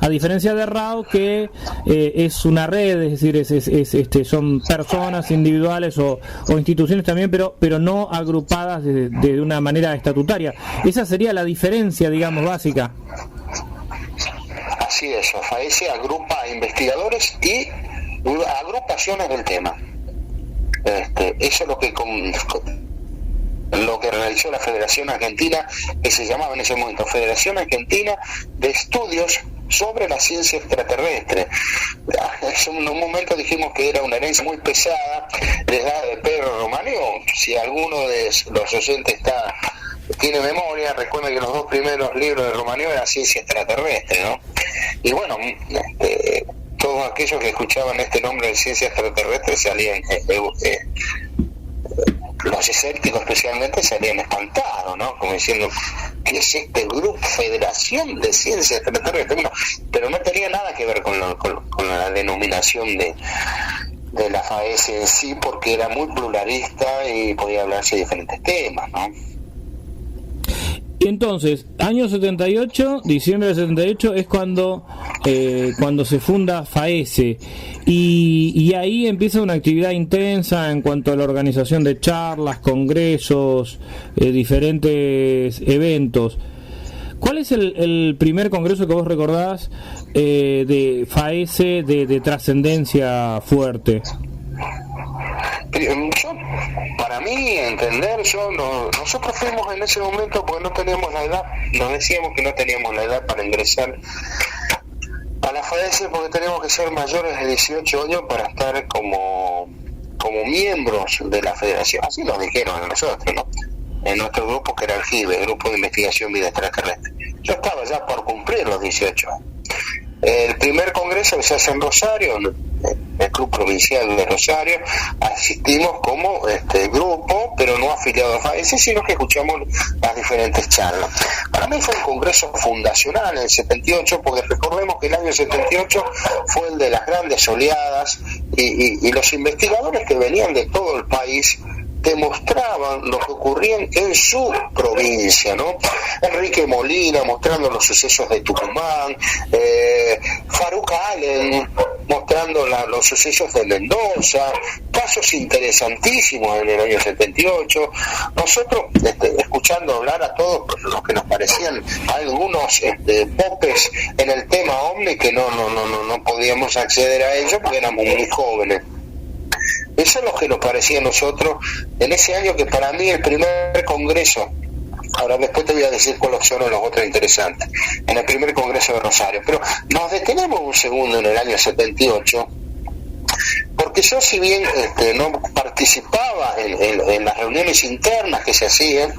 a diferencia de RAO, que es una red, es decir, son personas individuales o instituciones también, pero no agrupadas de una manera estatutaria. Esa sería la diferencia, digamos, básica. Así es, FAESE agrupa a investigadores y agrupaciones del tema. Eso es lo que realizó la Federación Argentina, que se llamaba en ese momento Federación Argentina de Estudios sobre la Ciencia Extraterrestre. En un momento dijimos que era una herencia muy pesada de Pedro Romaniuk. Si alguno de los oyentes tiene memoria, recuerda que los dos primeros libros de Romaniuk eran Ciencia Extraterrestre, ¿no? Y bueno, todos aquellos que escuchaban este nombre de Ciencia Extraterrestre salían, los escépticos especialmente, salían espantados, ¿no? Como diciendo, ¿qué es este grupo, Federación de Ciencia Extraterrestre? Bueno, pero no tenía nada que ver con la denominación de la FAESE en sí, porque era muy pluralista y podía hablarse de diferentes temas, ¿no? Entonces, año 78, diciembre del 78 es cuando se funda FAESE y ahí empieza una actividad intensa en cuanto a la organización de charlas, congresos, diferentes eventos. ¿Cuál es el primer congreso que vos recordás de FAESE de trascendencia fuerte? Para mí entender, nosotros fuimos en ese momento porque no teníamos la edad, nos decíamos que no teníamos la edad para ingresar a la FAESE, porque teníamos que ser mayores de 18 años para estar como miembros de la federación. Así nos dijeron a nosotros, ¿no? En nuestro grupo, que era el GIBE, el Grupo de Investigación Vida Extraterrestre. Yo estaba ya por cumplir los 18 años. El primer congreso que se hace en Rosario, el Club Provincial de Rosario, asistimos como grupo, pero no afiliado a FAESE, sino que escuchamos las diferentes charlas. Para mí fue un congreso fundacional en el 78, porque recordemos que el año 78 fue el de las grandes oleadas y los investigadores que venían de todo el país demostraban lo que ocurría en su provincia, ¿no? Enrique Molina mostrando los sucesos de Tucumán, Faruk Allen mostrando los sucesos de Mendoza, casos interesantísimos en el año 78. Nosotros escuchando hablar a todos los que nos parecían algunos popes en el tema OVNI, que no podíamos acceder a ellos porque éramos muy jóvenes. Eso es lo que nos parecía a nosotros en ese año, que para mí el primer congreso, ahora después te voy a decir cuáles son los otros interesantes, en el primer congreso de Rosario. Pero nos detenemos un segundo en el año 78, porque yo, si bien no participaba en las reuniones internas que se hacían,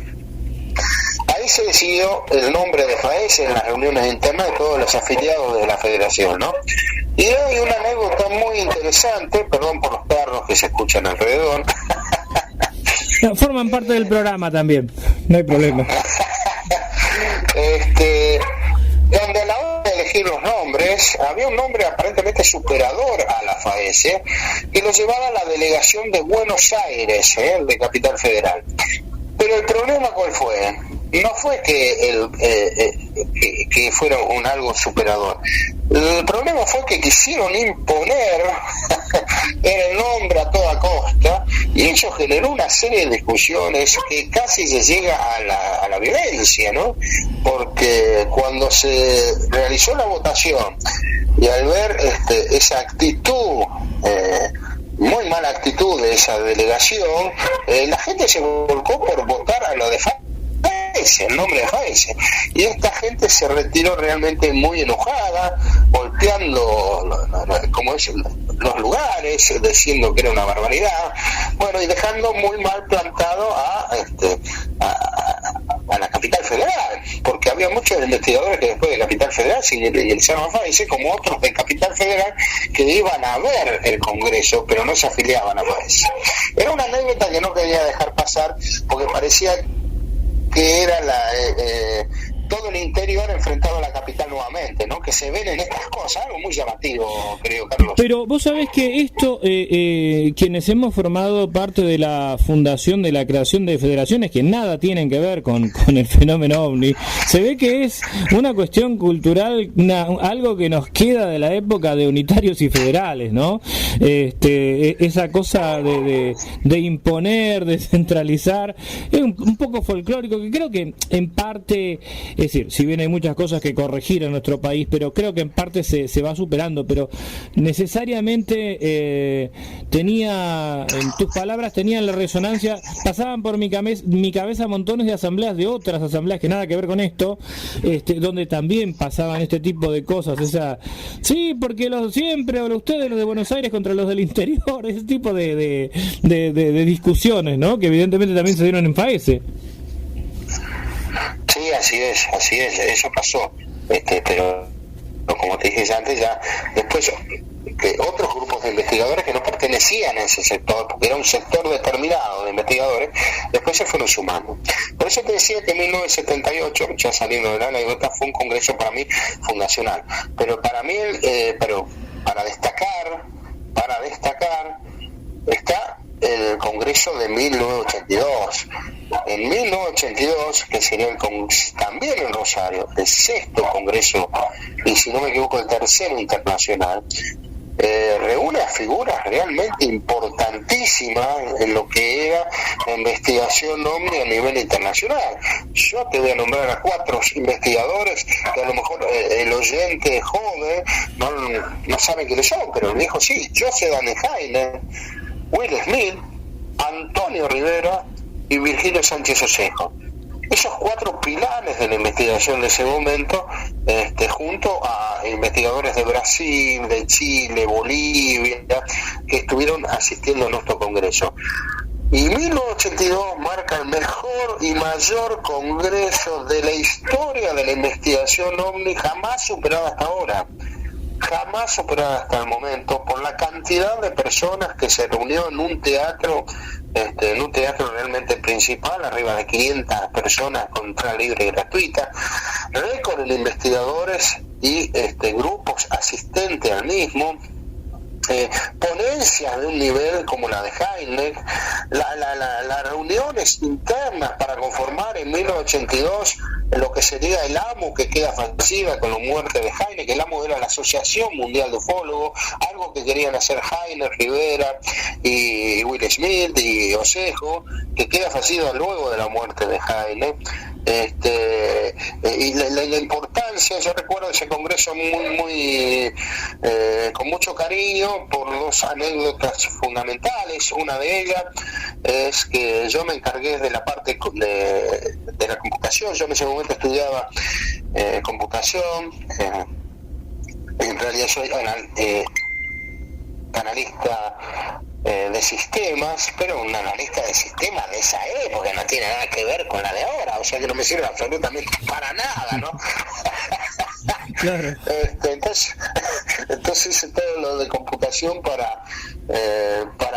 ahí se decidió el nombre de FAESE en las reuniones internas de todos los afiliados de la federación, ¿no? Y hay una anécdota muy interesante, perdón por los perros que se escuchan alrededor. No, forman parte del programa también, no hay problema. Donde a la hora de elegir los nombres, había un nombre aparentemente superador a la FAESE, que lo llevaba a la delegación de Buenos Aires, de Capital Federal. Pero el problema, ¿cuál fue? No fue que fuera algo superador. El problema fue que quisieron imponer el nombre a toda costa, y eso generó una serie de discusiones que casi se llega a la violencia, ¿no? Porque cuando se realizó la votación y al ver esa actitud, muy mala actitud de esa delegación, la gente se volcó por votar a lo de FAESE, el nombre de FAESE, y esta gente se retiró realmente muy enojada, golpeando los lugares, diciendo que era una barbaridad, bueno, y dejando muy mal plantado a la Capital Federal, porque había muchos investigadores que después de Capital Federal se ingresaron a FAESE, como otros de Capital Federal que iban a ver el Congreso, pero no se afiliaban a FAESE. Era una anécdota que no quería dejar pasar, porque parecía que era todo el interior enfrentado a la capital nuevamente, ¿no? Que se ven en estas cosas, algo muy llamativo, creo, Carlos. Pero vos sabés que esto, quienes hemos formado parte de la fundación de la creación de federaciones que nada tienen que ver con el fenómeno OVNI, se ve que es una cuestión cultural, algo que nos queda de la época de unitarios y federales, ¿no? Esa cosa de imponer, de centralizar, es un poco folclórico, que creo que en parte, es decir, si bien hay muchas cosas que corregir en nuestro país, pero creo que en parte se va superando, pero necesariamente tenía, en tus palabras, tenían la resonancia, pasaban por mi cabeza montones de asambleas, de otras asambleas que nada que ver con esto, donde también pasaban este tipo de cosas, sí, porque siempre ustedes los de Buenos Aires contra los del interior, ese tipo de discusiones, ¿no? Que evidentemente también se dieron en FAESE. Sí, así es, eso pasó, pero como te dije antes, ya después que otros grupos de investigadores que no pertenecían a ese sector, porque era un sector determinado de investigadores, después se fueron sumando. Por eso te decía que en 1978, ya saliendo de la anécdota, fue un congreso para mí fundacional, pero para mí, para destacar, está el Congreso de 1982. En 1982, que sería también en Rosario, el 6º Congreso, y si no me equivoco, el 3º internacional, reúne a figuras realmente importantísimas en lo que era la investigación OVNI a nivel internacional. Yo te voy a nombrar a 4 investigadores que a lo mejor el oyente joven no sabe quiénes son, pero el viejo sí: Joseph Daniel Heine, Will Smith, Antonio Rivera y Virgilio Sánchez Osejo. Esos 4 pilares de la investigación de ese momento, junto a investigadores de Brasil, de Chile, Bolivia, que estuvieron asistiendo a nuestro congreso. Y 1982 marca el mejor y mayor congreso de la historia de la investigación OVNI, jamás superado hasta ahora. Jamás superada hasta el momento, por la cantidad de personas que se reunió en un teatro realmente principal, arriba de 500 personas con entrada libre y gratuita, récord de investigadores y grupos asistentes al mismo, ponencias de un nivel como la de Heine, las reuniones internas para conformar en 1982 lo que sería el AMU, que queda fallida con la muerte de Heine, que el AMU era la Asociación Mundial de Ufólogos, algo que querían hacer Heine, Rivera y Will Smith y Osejo, que queda fallida luego de la muerte de Heine. Y la importancia, yo recuerdo ese congreso muy con mucho cariño por 2 anécdotas fundamentales. Una de ellas es que yo me encargué de la parte de la computación. Yo en ese momento estudiaba computación, en realidad soy analista de sistemas, pero un analista de sistemas de esa época no tiene nada que ver con la de ahora, o sea que no me sirve absolutamente para nada, ¿no? Claro. Entonces Entonces hice todo lo de computación para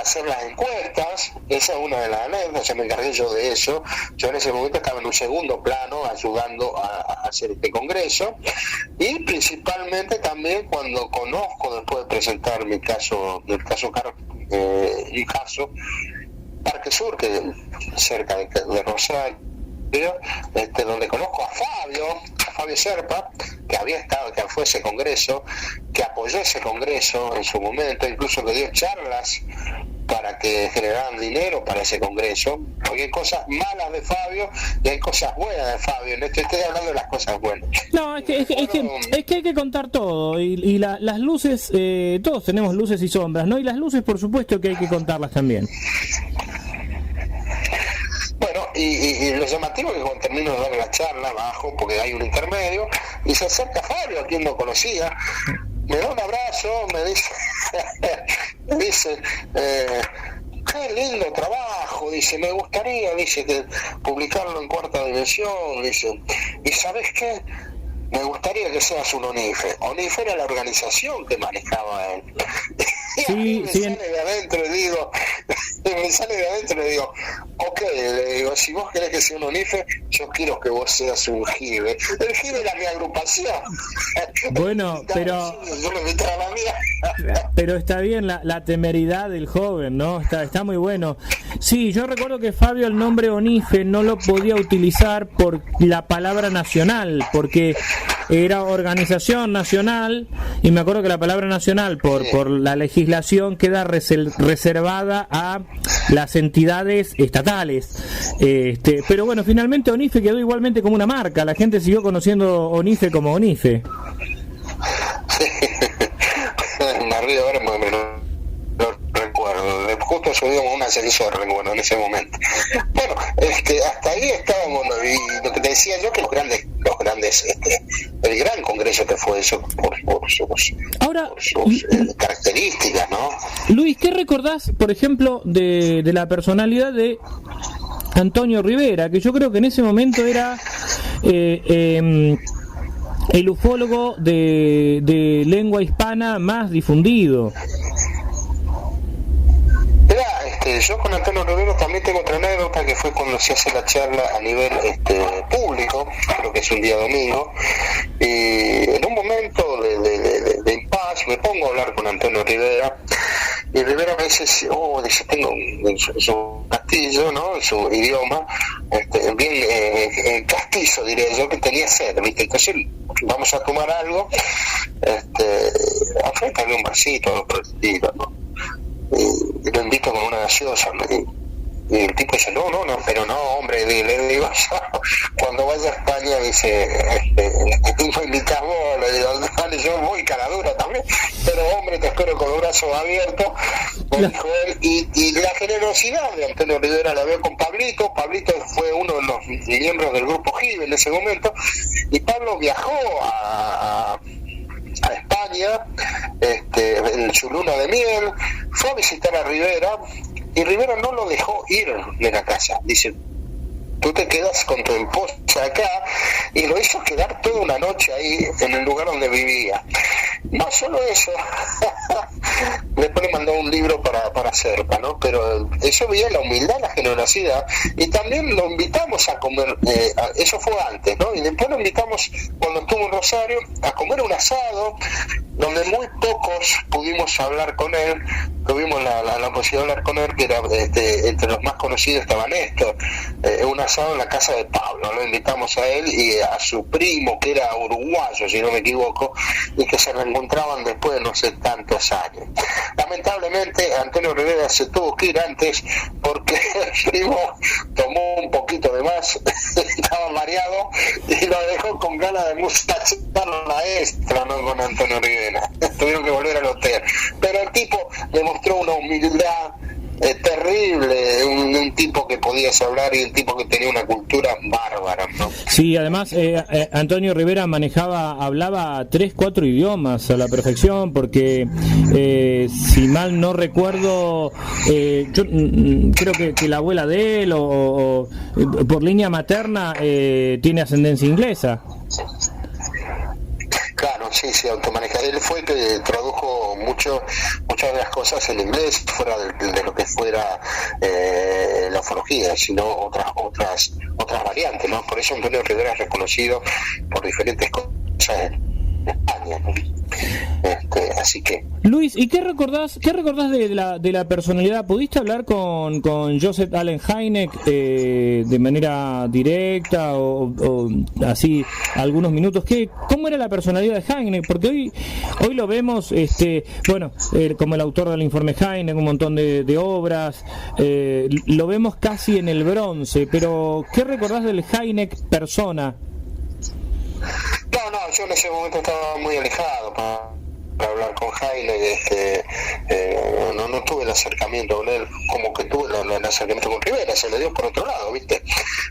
hacer las encuestas. Esa es una de las anécdotas, me encargué yo de eso. Yo en ese momento estaba en un segundo plano ayudando a hacer este congreso, y principalmente también cuando conozco, después de presentar mi caso, Parque Sur, que cerca de Rosario, donde conozco a Fabio Serpa, que había estado, que fue ese congreso, que apoyó ese congreso en su momento, incluso que dio charlas para que generaran dinero para ese congreso, porque hay cosas malas de Fabio y hay cosas buenas de Fabio. Estoy hablando de las cosas buenas. No, es que hay que contar todo, y las luces, todos tenemos luces y sombras, ¿no? Y las luces, por supuesto, que hay que contarlas también. Bueno, y lo llamativo es que cuando termino de dar la charla, bajo, porque hay un intermedio, y se acerca Fabio, a quien no conocía, me da un abrazo, me dice, qué lindo trabajo, dice, me gustaría, dice, que publicarlo en Cuarta Dimensión, dice, y ¿sabes qué? Me gustaría que seas un ONIFE. ONIFE era la organización que manejaba él. Y a mí me sale de adentro y digo, ok, le digo, si vos querés que sea un ONIFE, yo quiero que vos seas un JIBE. El JIBE era mi agrupación. Bueno, pero yo lo invitaba a la mía. Pero está bien la temeridad del joven, ¿no? Está muy bueno. Sí, yo recuerdo que Fabio el nombre ONIFE no lo podía utilizar por la palabra nacional, porque era organización nacional, y me acuerdo que la palabra nacional por la legislación queda reservada a las entidades estatales. Pero bueno, finalmente ONIFE quedó igualmente como una marca, la gente siguió conociendo ONIFE como ONIFE. Me río ahora porque no recuerdo, justo subimos un ascensor, recuerdo, en ese momento. Bueno, hasta ahí estábamos, y lo que te decía yo, que los grandes el gran congreso que fue eso por sus características, ¿no? Luis, ¿qué recordás, por ejemplo, de la personalidad de Antonio Rivera, que yo creo que en ese momento era el ufólogo de lengua hispana más difundido? Yo con Antonio Rivera también tengo otra anécdota, que fue cuando se hace la charla a nivel público, creo que es un día domingo, y en un momento de impas me pongo a hablar con Antonio Rivera, y Rivera me dice, dice, tengo en su castillo, ¿no? En su idioma, bien castizo, diría yo, que tenía sed, ¿viste? Entonces vamos a tomar algo, enfrente había un vasito, algo por el estilo, ¿no? Y lo invito con una gaseosa, y el tipo dice, no, pero no, hombre, le digo yo, cuando vaya a España, dice, me invitas vos, le digo, vale, yo voy cara dura también, pero hombre, te espero con los brazos abiertos, me dijo él, y la generosidad de Antonio Rivera la veo con Pablito fue uno de los miembros del grupo JIBE en ese momento, y Pablo viajó a España en su luna de miel, fue a visitar a Rivera, y Rivera no lo dejó ir de la casa, dice, tú te quedas con tu esposa acá, y lo hizo quedar toda una noche ahí en el lugar donde vivía. No solo eso, después le mandó un libro para Serpa, ¿no? Pero eso veía la humildad, la generosidad, y también lo invitamos a comer, eso fue antes, ¿no? Y después lo invitamos, cuando estuvo en Rosario, a comer un asado, donde muy pocos pudimos hablar con él, tuvimos la posibilidad de hablar con él, que era entre los más conocidos estaba Néstor, un asado en la casa de Pablo, lo invitamos a él y a su primo, que era uruguayo, si no me equivoco, y que se reencontraban después de no sé tantos años. Lamentablemente Antonio Rivera se tuvo que ir antes, porque el primo tomó un poquito de más, estaba mareado, y lo dejó con ganas de musachar la extra, ¿no? Con Antonio Rivera. Tuvieron que volver al hotel, pero el tipo demostró una humildad terrible, un tipo que podías hablar, y un tipo que tenía una cultura bárbara, ¿no? Sí, además Antonio Rivera hablaba 3-4 idiomas a la perfección, porque si mal no recuerdo, yo creo que la abuela de él o por línea materna tiene ascendencia inglesa. Claro, sí, automaneja. Él fue el que tradujo muchas de las cosas en inglés, fuera de lo que fuera la ufología, sino otras variantes, ¿no? Por eso Antonio Rivera es reconocido por diferentes cosas en España, ¿no? Así que Luis, ¿y qué recordás de la personalidad? ¿Pudiste hablar con Joseph Allen Hynek de manera directa o así algunos minutos? ¿Cómo era la personalidad de Hynek? Porque hoy lo vemos, como el autor del informe Hynek, un montón de obras, lo vemos casi en el bronce, pero ¿qué recordás del Hynek persona? No, yo en ese momento estaba muy alejado para hablar con Hynek, no tuve el acercamiento con él como que tuve el acercamiento con Rivera, se le dio por otro lado, ¿viste?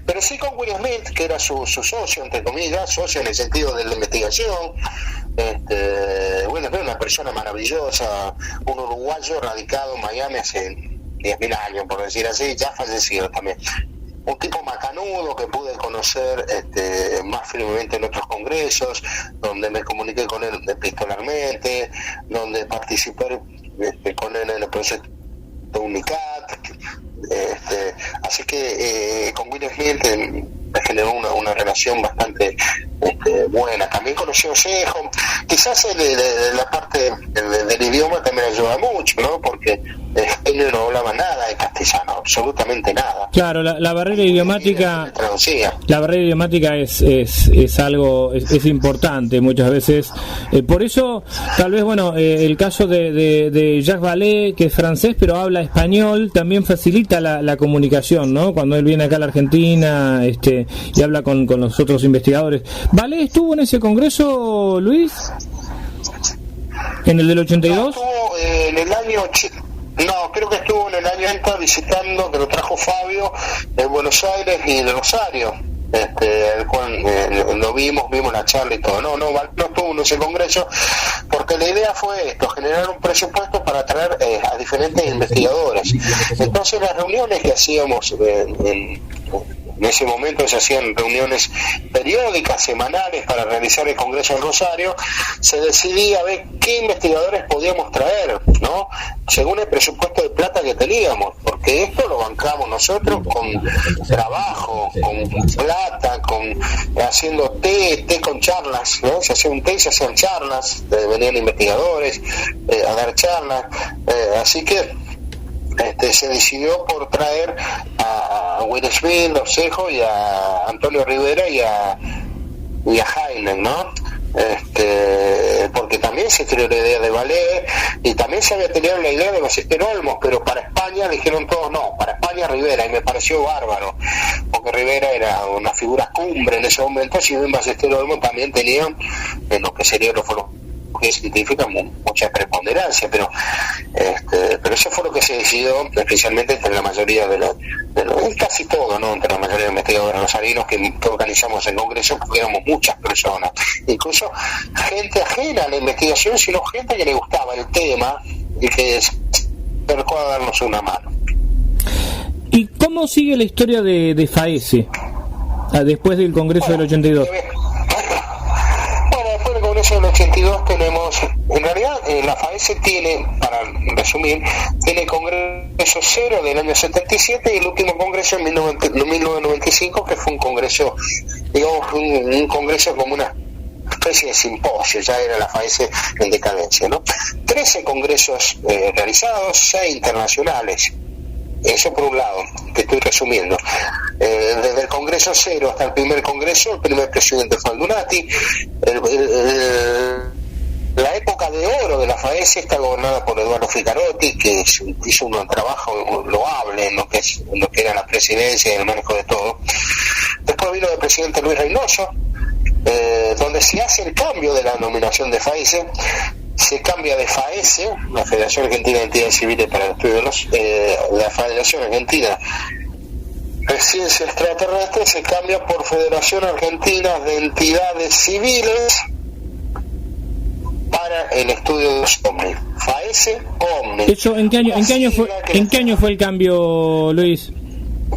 Pero sí con Will Smith, que era su socio, entre comillas, socio en el sentido de la investigación. Will Smith es una persona maravillosa, un uruguayo radicado en Miami hace 10.000 años, por decir así, ya fallecido también. Un tipo macanudo que pude conocer más firmemente en otros congresos, donde me comuniqué con él epistolarmente, donde participé con él en el proyecto UNICAT. Así que con Will Smith me generó una relación bastante buena. También conocí a Osejo. Quizás la parte del idioma también ayuda mucho, ¿no? Porque él no hablaba nada de castellano, absolutamente nada. Claro, la barrera idiomática. La barrera idiomática es algo es importante muchas veces. Por eso, tal vez, el caso de Jacques Vallée, que es francés pero habla español, también facilita la comunicación, ¿no? Cuando él viene acá a la Argentina, y habla con los otros investigadores. ¿Vallée estuvo en ese congreso, Luis? ¿En el del 82? No, estuvo en el año 80. No, creo que estuvo en el año 80 visitando, que lo trajo Fabio, de Buenos Aires y de Rosario, el cual lo vimos la charla y todo. No estuvo en ese congreso, porque la idea fue esto, generar un presupuesto para traer a diferentes investigadores. Entonces las reuniones que hacíamos en ese momento se hacían reuniones periódicas, semanales, para realizar el Congreso en Rosario. Se decidía a ver qué investigadores podíamos traer, ¿no? Según el presupuesto de plata que teníamos, porque esto lo bancamos nosotros con trabajo, con plata, haciendo té con charlas, ¿no? Se hacía un té y se hacían charlas, venían investigadores a dar charlas, así que se decidió por traer a Will Smith, Osejo, y a Antonio Rivera y a Hynek, ¿no? Porque también se tiró la idea de Vallée y también se había tenido la idea de Ballester Olmos, pero para España dijeron todos no, para España Rivera, y me pareció bárbaro, porque Rivera era una figura cumbre en ese momento, si bien Ballester Olmos también tenían en lo que sería los científica mucha preponderancia, pero eso fue lo que se decidió, especialmente entre la mayoría de los casi todo, ¿no? Entre la mayoría de investigadores rosarinos que organizamos el congreso, porque éramos muchas personas, incluso gente ajena a la investigación, sino gente que le gustaba el tema y que se acercó a darnos una mano. ¿Y cómo sigue la historia de FAESE después del congreso del 82? En el 82 tenemos, en realidad la FAESE tiene, para resumir, tiene congreso 0 del año 77 y el último congreso en 1995, que fue un congreso, digamos, un congreso como una especie de simposio, ya era la FAESE en decadencia, ¿no? 13 congresos realizados, 6 internacionales. Eso por un lado, que estoy resumiendo. Desde el Congreso 0 hasta el primer Congreso, el primer presidente fue Aldunati. La época de oro de la FAESE está gobernada por Eduardo Ficarotti, que hizo un trabajo loable en lo que era la presidencia y el manejo de todo. Después vino el presidente Luis Reynoso, donde se hace el cambio de la nominación de FAESE. Se cambia de FAESE, la Federación Argentina de Entidades Civiles para el Estudio de la Federación Argentina de Ciencia Extraterrestre, se cambia por Federación Argentina de Entidades Civiles para el Estudio de los OVNI. FAESE OVNI. ¿Eso en qué año fue el cambio, Luis?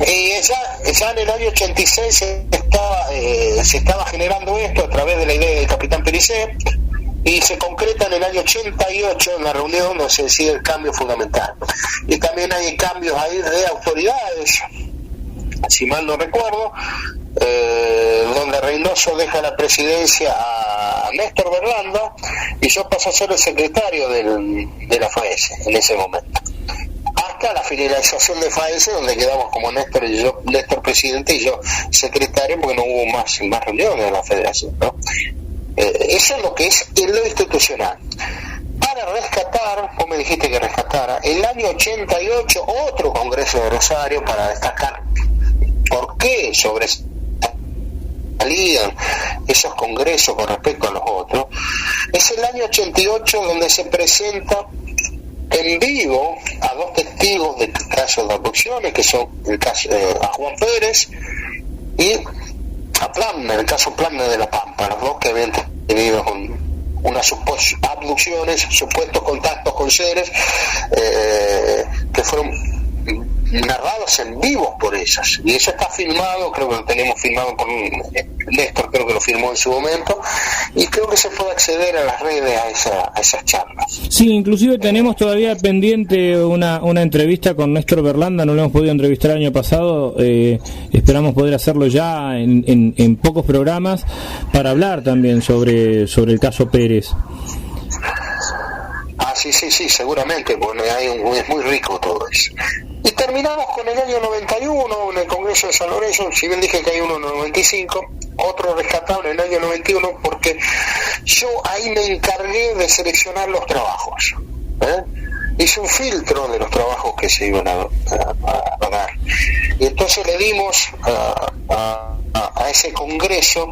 Y ya en el año 86 se estaba generando esto a través de la idea del capitán Pericé, y se concreta en el año 88 en la reunión donde se decide el cambio fundamental. Y también hay cambios ahí de autoridades, si mal no recuerdo, donde Reynoso deja la presidencia a Néstor Berlanda y yo paso a ser el secretario de la FAESE en ese momento. Hasta la finalización de FAESE, donde quedamos como Néstor presidente y yo secretario, porque no hubo más reuniones de la federación, ¿no? Eso es lo que es lo institucional. Para rescatar, vos me dijiste que rescatara, el año 88 otro congreso de Rosario, para destacar por qué sobresalían esos congresos con respecto a los otros. Es el año 88 donde se presenta en vivo a dos testigos de casos de abducciones, que son el caso a Juan Pérez y a Plamner, el caso Plamner de La Pampa, los dos que habían tenido unas abducciones, supuestos contactos con seres que fueron narrados en vivo por ellos, y eso está filmado, creo que lo tenemos filmado por Néstor, creo que lo filmó en su momento, y creo que se puede acceder a las redes a esas charlas. Sí, inclusive tenemos todavía pendiente una entrevista con Néstor Berlanda, no lo hemos podido entrevistar el año pasado, esperamos poder hacerlo ya en pocos programas para hablar también sobre el caso Pérez. Sí, seguramente, bueno, es muy rico todo eso. Y terminamos con el año 91 en el Congreso de San Lorenzo, si bien dije que hay uno en el 95, otro rescatable en el año 91, porque yo ahí me encargué de seleccionar los trabajos. Hice un filtro de los trabajos que se iban a dar. Y entonces le dimos a ese Congreso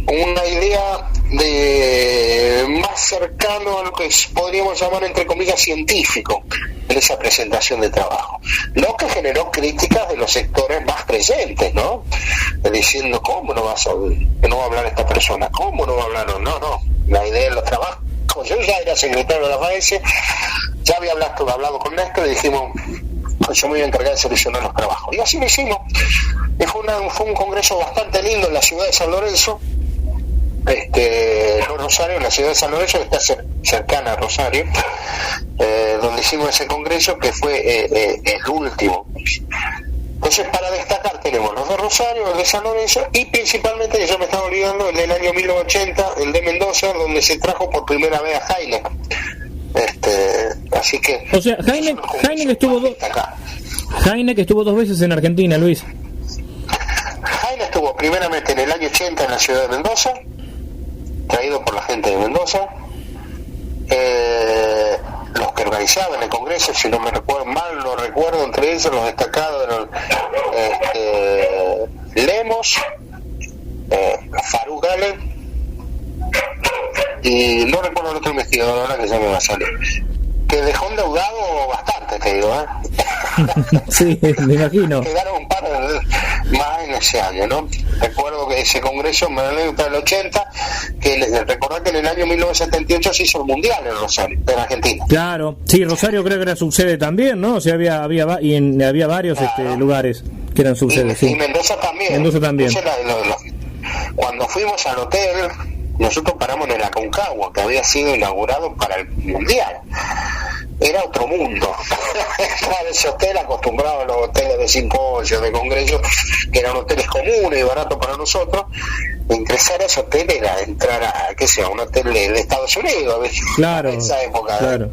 una idea de más cercano a lo que podríamos llamar entre comillas científico en esa presentación de trabajo, lo que generó críticas de los sectores más creyentes, ¿no? Diciendo, ¿cómo no va a hablar esta persona? ¿Cómo no va a hablar? No, la idea de los trabajos, yo ya era secretario de la FAESE, ya había hablado con Néstor y dijimos, yo me voy a encargar de seleccionar los trabajos, y así lo hicimos. Fue un congreso bastante lindo en la ciudad de San Lorenzo, Rosario, en la ciudad de San Lorenzo, que está cercana a Rosario, donde hicimos ese congreso que fue el último. Entonces, para destacar, tenemos los de Rosario, el de San Lorenzo, y principalmente, que yo me estaba olvidando, el del año 1980, el de Mendoza, donde se trajo por primera vez a Heineck. Así que... O sea, Heineck estuvo dos veces en Argentina, Luis. Heineck estuvo primeramente en el año 80 en la ciudad de Mendoza, traído por la gente de Mendoza. Los que organizaban el congreso, si no me recuerdo mal, no recuerdo, entre ellos los destacados eran Lemos, Faruk Galen, y no recuerdo el otro investigador ahora que ya me va a salir, que dejó endeudado bastante, te digo, Sí, me imagino. Quedaron un par más en ese año, ¿no? Recuerdo que ese congreso, me anécdota del 80, que recordar que en el año 1978 se hizo el Mundial en Rosario, en Argentina. Claro, sí, Rosario creo que era subsede también, ¿no? O sea, había varios lugares que eran subsedes, sí. Y Mendoza también. Entonces, cuando fuimos al hotel, nosotros paramos en el Aconcagua, que había sido inaugurado para el Mundial. Era otro mundo. Estaba en ese hotel acostumbrado a los hoteles de simposios, de congresos, que eran hoteles comunes y baratos para nosotros. Ingresar a ese hotel era entrar a, un hotel de Estados Unidos, a veces. Claro. En esa época. Claro.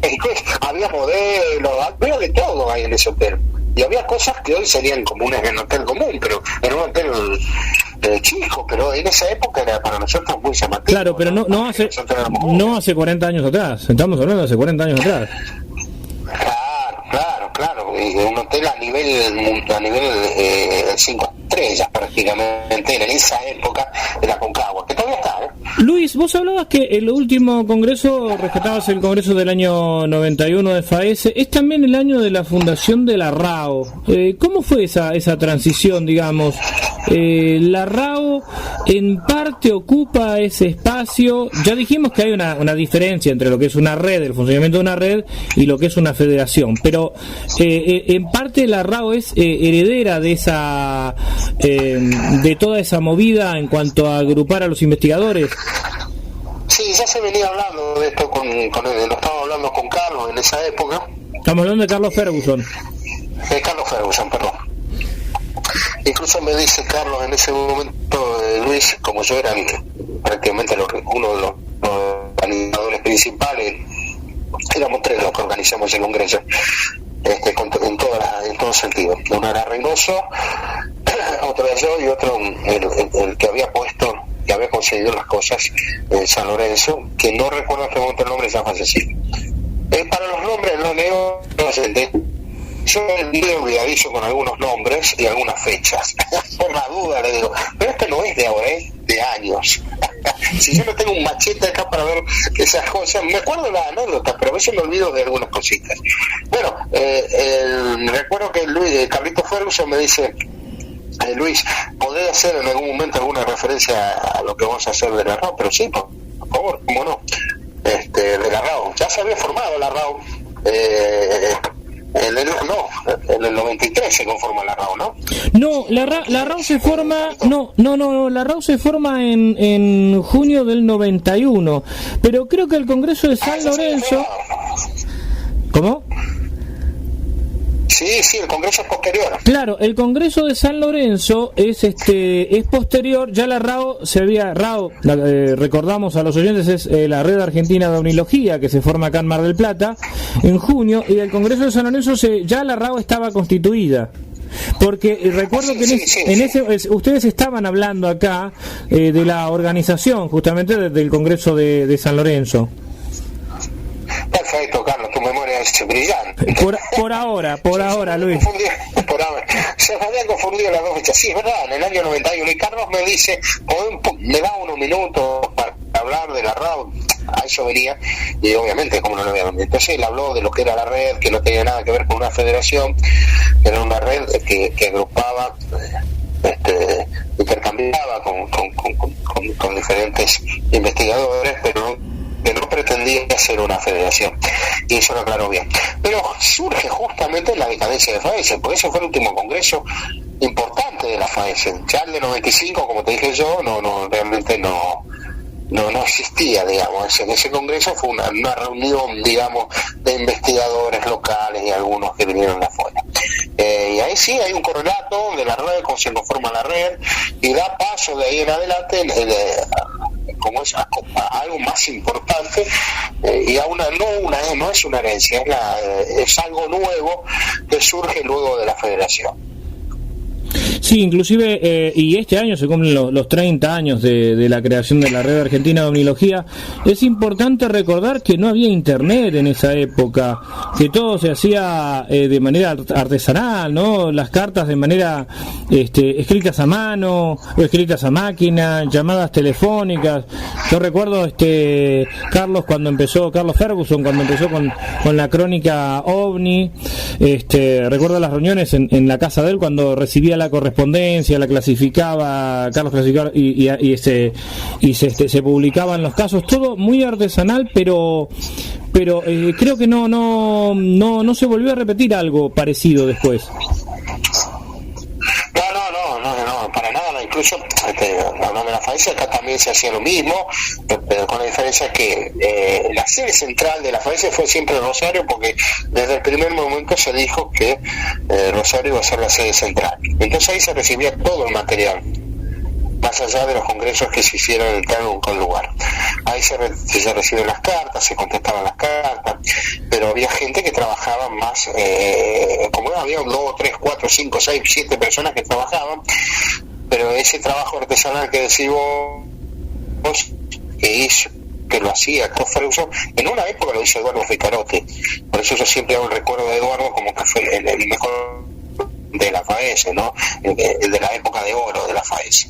Entonces, había modelos, había de todo ahí en ese hotel. Y había cosas que hoy serían comunes en un hotel común, pero en un hotel chico, pero en esa época era para nosotros muy llamativo. Claro, pero no hace 40 años atrás, estamos hablando de hace 40 años atrás. Claro, y un hotel a nivel 5 estrellas prácticamente en esa época de la Aconcagua, que todavía está, Luis, vos hablabas que el último congreso, rescatabas el congreso del año 91 de FAESE, es también el año de la fundación de la RAO. ¿Cómo fue esa transición, digamos? La RAO en parte ocupa ese espacio. Ya dijimos que hay una diferencia entre lo que es una red, el funcionamiento de una red, y lo que es una federación, pero en parte la RAO es heredera de esa de toda esa movida en cuanto a agrupar a los investigadores. Sí, ya se venía hablando de esto lo estaba hablando con Carlos en esa época. Estamos hablando de Carlos Ferguson. Carlos Ferguson, perdón. Incluso me dice Carlos en ese momento, Luis, como yo era prácticamente uno de los organizadores principales, éramos 3 los que organizamos el congreso, en todo sentido. Uno era Reynoso, otro era yo y otro el que había conseguido las cosas en San Lorenzo, que no recuerdo en este momento el nombre, ya fallecido. Para los nombres no leo, yo el video me aviso con algunos nombres y algunas fechas. Por la duda le digo, pero este no es de ahora, es de años. Si yo no tengo un machete acá para ver esas cosas, me acuerdo de las anécdotas, pero a veces me olvido de algunas cositas. Bueno, recuerdo que Carlito Ferguson me dice, Luis, ¿podés hacer en algún momento alguna referencia a lo que vamos a hacer de la RAO? Pero sí, por favor, ¿cómo no? De la RAO. Ya se había formado la RAO. En el 93 se conforma la RAO, ¿no? No, la RAO se forma, la RAO se forma en junio del 91, pero creo que el Congreso de San Lorenzo... ¿Cómo? Sí, el Congreso es posterior. Claro, el Congreso de San Lorenzo es posterior. Ya la RAO recordamos a los oyentes, es la Red Argentina de Omnilogía, que se forma acá en Mar del Plata en junio, y el Congreso de San Lorenzo ya la RAO estaba constituida. Porque recuerdo que ustedes estaban hablando acá de la organización justamente del Congreso de San Lorenzo. Perfecto, Carlos, tu memoria es brillante. Por ahora, Luis. Se me habían confundido las dos fechas. Sí, es verdad, en el año 91. Y Carlos me dice, me da unos minutos para hablar de la RAO. A eso venía, y obviamente, como no lo había vendido. Entonces él habló de lo que era la red, que no tenía nada que ver con una federación, era una red que agrupaba, intercambiaba con diferentes investigadores, pero que no pretendía ser una federación, y eso lo aclaró bien. Pero surge justamente la decadencia de FAESE, porque ese fue el último congreso importante de la FAESE. Ya el de 95, como te dije yo, realmente no existía, digamos. En ese congreso fue una reunión, digamos, de investigadores locales y algunos que vinieron de afuera. Y ahí sí hay un correlato de la red, cómo se conforma la red, y da paso de ahí en adelante como es a algo más importante, y a no es una herencia, es algo nuevo que surge luego de la federación. Sí, inclusive, y este año se cumplen los 30 años de la creación de la Red Argentina de Omnilogía. Es importante recordar que no había internet en esa época, que todo se hacía de manera artesanal, ¿no? Las cartas de manera escritas a mano o escritas a máquina, llamadas telefónicas. Yo recuerdo Carlos Ferguson cuando empezó con la crónica OVNI. Recuerdo las reuniones en la casa de él cuando recibía la correspondencia, la clasificaba, Carlos clasificaba y se publicaban los casos, todo muy artesanal, pero creo que no se volvió a repetir algo parecido después. No, para nada, no. Incluso hablando de la FAESE, acá también se hacía lo mismo, pero con la diferencia que la sede central de la FAESE fue siempre Rosario, porque desde el primer momento se dijo que Rosario iba a ser la sede central. Entonces ahí se recibía todo el material, más allá de los congresos que se hicieron en cada lugar. Ahí se reciben las cartas, se contestaban las cartas, pero había gente que trabajaba más, como había 2, 3, 4, 5, 6, 7 personas que trabajaban, pero ese trabajo artesanal que decís vos, que lo hacía Carlos Ferguson, en una época lo hizo Eduardo Ficarotti. Por eso yo siempre hago el recuerdo de Eduardo como que fue el mejor de la FAESE, ¿no? El de la época de oro de la FAESE.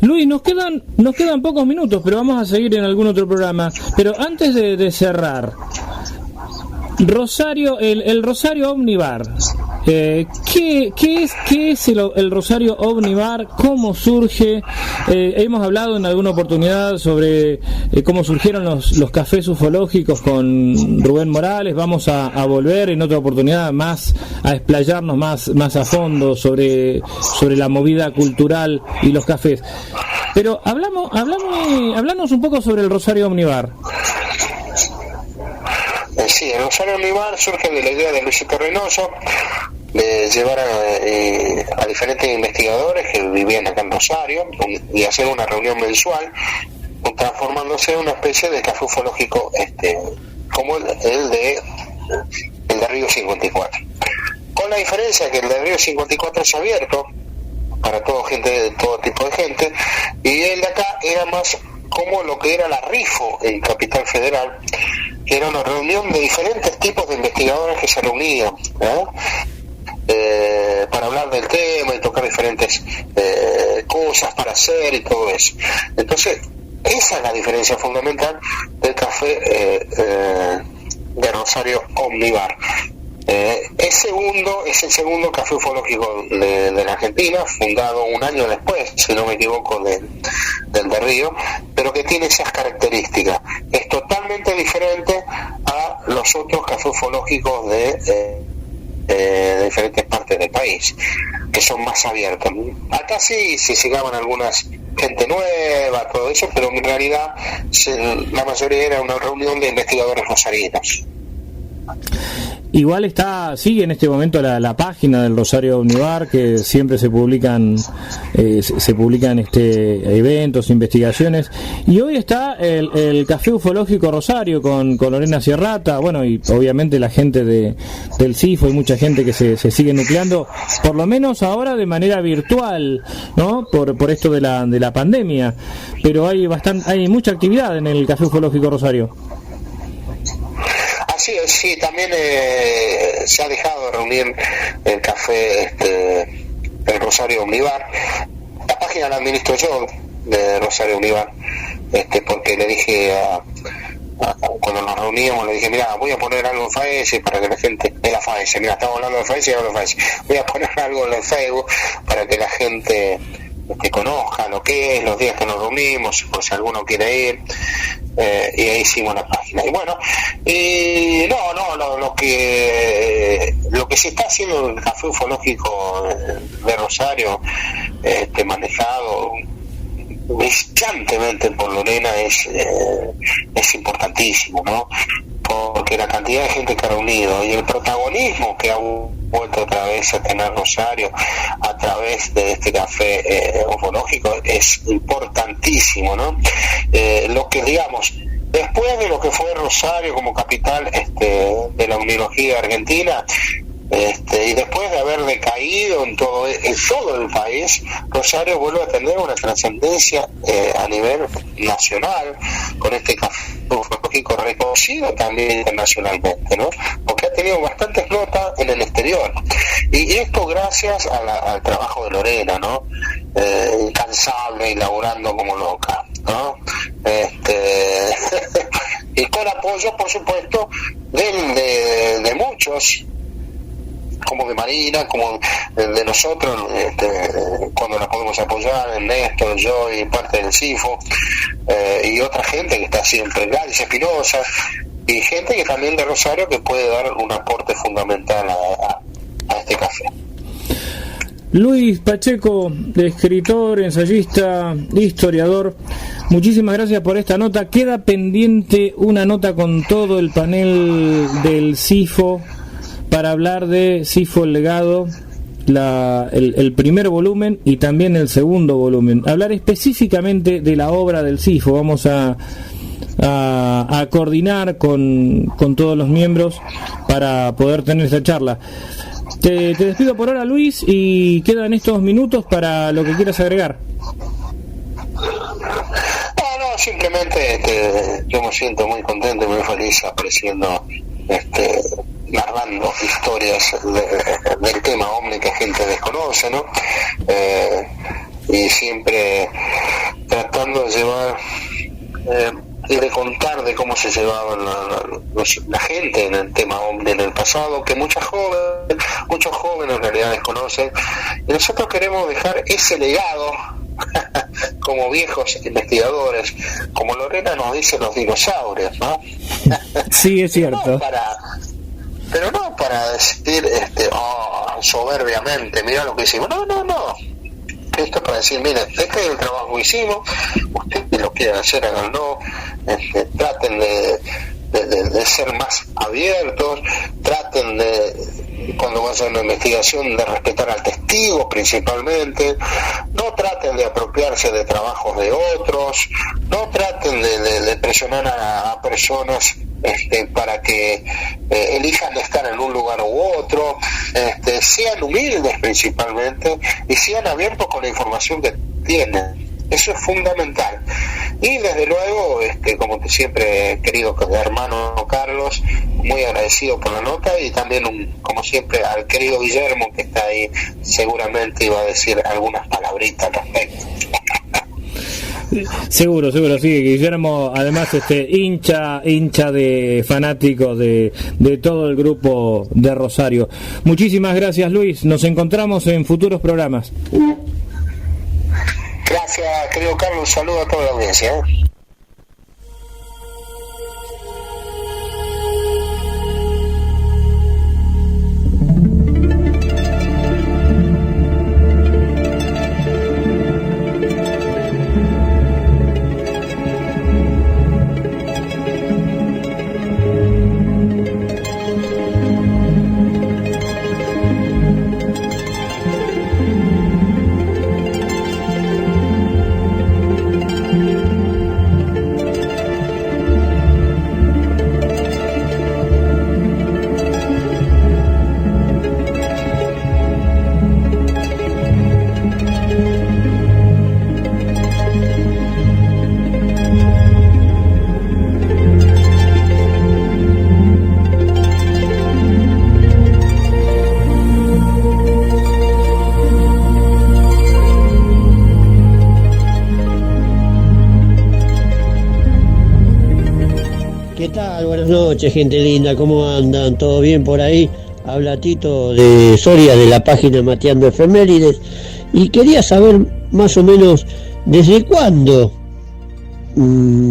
Luis, nos quedan pocos minutos, pero vamos a seguir en algún otro programa. Pero antes de cerrar, Rosario, el Rosario Omnibar, ¿qué es el Rosario Omnibar? ¿Cómo surge? Hemos hablado en alguna oportunidad sobre cómo surgieron los cafés ufológicos con Rubén Morales. Vamos a volver en otra oportunidad más a explayarnos más a fondo sobre la movida cultural y los cafés. Pero hablamos un poco sobre el Rosario Omnibar. Sí, el Rosario Omnibar surge de la idea de Luisito Reynoso de llevar a diferentes investigadores que vivían acá en Rosario y hacer una reunión mensual, transformándose en una especie de café ufológico como el de Río 54. Con la diferencia que el de Río 54 es abierto para todo tipo de gente, y el de acá era más como lo que era la RIFO en Capital Federal, que era una reunión de diferentes tipos de investigadores que se reunían, ¿no? Para hablar del tema y tocar diferentes cosas para hacer y todo eso. Entonces, esa es la diferencia fundamental del café de Rosario Omnibar. Es el segundo café ufológico de la Argentina, fundado un año después, si no me equivoco, del de Río, pero que tiene esas características. Es totalmente diferente a los otros cafés ufológicos de diferentes partes del país, que son más abiertos. Acá sí llegaban algunas gente nueva, todo eso, pero en realidad la mayoría era una reunión de investigadores rosarinos. Igual sigue en este momento la página del Rosario Omnibar, que siempre se publican eventos, investigaciones, y hoy está el Café Ufológico Rosario con Lorena Sierrata, bueno, y obviamente la gente del CIFO y mucha gente que se sigue nucleando, por lo menos ahora de manera virtual, ¿no? Por esto de la pandemia, pero hay mucha actividad en el Café Ufológico Rosario. Sí, también se ha dejado de reunir el café el Rosario Omnibar. La página la administro yo de Rosario Omnibar, porque le dije cuando nos reuníamos, le dije, mira, voy a poner algo en Facebook para que la gente, de la Facebook, mira, estamos hablando de Facebook y hablo de Facebook, voy a poner algo en el Facebook para que la gente conozca lo que es, los días que nos reunimos, por si alguno quiere ir. Y ahí hicimos la página. Y bueno, lo que se está haciendo en el Café Ufológico de Rosario, manejado brillantemente por Lorena, es importantísimo, ¿no? Porque la cantidad de gente que ha reunido y el protagonismo que ha vuelto otra vez a tener Rosario a través de este café ufológico es importantísimo, ¿no? Lo que, digamos, después de lo que fue Rosario como capital de la omniología argentina, y después de haber decaído en todo el país, Rosario vuelve a tener una trascendencia a nivel nacional, con este café ufológico reconocido también internacionalmente, ¿no? Porque ha tenido bastantes notas en el exterior, y esto gracias al trabajo de Lorena, ¿no? Incansable y laburando como loca, ¿no? Y con apoyo, por supuesto, de muchos, como de Marina, como de nosotros, cuando la podemos apoyar, Néstor, yo y parte del CIFO, y otra gente que está siempre, Gladys Espinosa, y gente que también de Rosario que puede dar un aporte fundamental a este café. Luis Pacheco, escritor, ensayista, historiador, muchísimas gracias por esta nota. Queda pendiente una nota con todo el panel del CIFO para hablar de CIFO el legado, el primer volumen y también el segundo volumen. Hablar específicamente de la obra del CIFO. Vamos a coordinar con todos los miembros para poder tener esta charla. Te despido por ahora, Luis, y quedan estos minutos para lo que quieras agregar. No, simplemente yo me siento muy contento y muy feliz apareciendo, narrando historias del tema OVNI que gente desconoce, ¿no? y siempre tratando de llevar y de contar de cómo se llevaban la gente en el tema OVNI en el pasado, que muchos jóvenes en realidad desconocen, y nosotros queremos dejar ese legado como viejos investigadores, como Lorena nos dice, los dinosaurios, ¿no? Sí, es cierto. Pero no para decir soberbiamente, mira lo que hicimos, no. Esto es para decir, miren, este es el trabajo que hicimos, ustedes lo quieren hacer, háganlo, traten de ser más abiertos, traten de, cuando vayan a una investigación, de respetar al testigo principalmente, no traten de apropiarse de trabajos de otros, no traten de presionar a personas para que elijan estar en un lugar u otro, sean humildes principalmente y sean abiertos con la información que tienen. Eso es fundamental. Y desde luego, como que siempre, querido hermano Carlos, muy agradecido por la nota, y también, como siempre, al querido Guillermo, que está ahí, seguramente iba a decir algunas palabritas al respecto. Seguro, sí, Guillermo, además hincha de fanáticos de todo el grupo de Rosario. Muchísimas gracias, Luis, nos encontramos en futuros programas. Gracias, querido Carlos, un saludo a toda la audiencia. Buenas noches, gente linda, ¿cómo andan? ¿Todo bien por ahí? Habla Tito de Soria, de la página Mateando Efemérides, y quería saber más o menos desde cuándo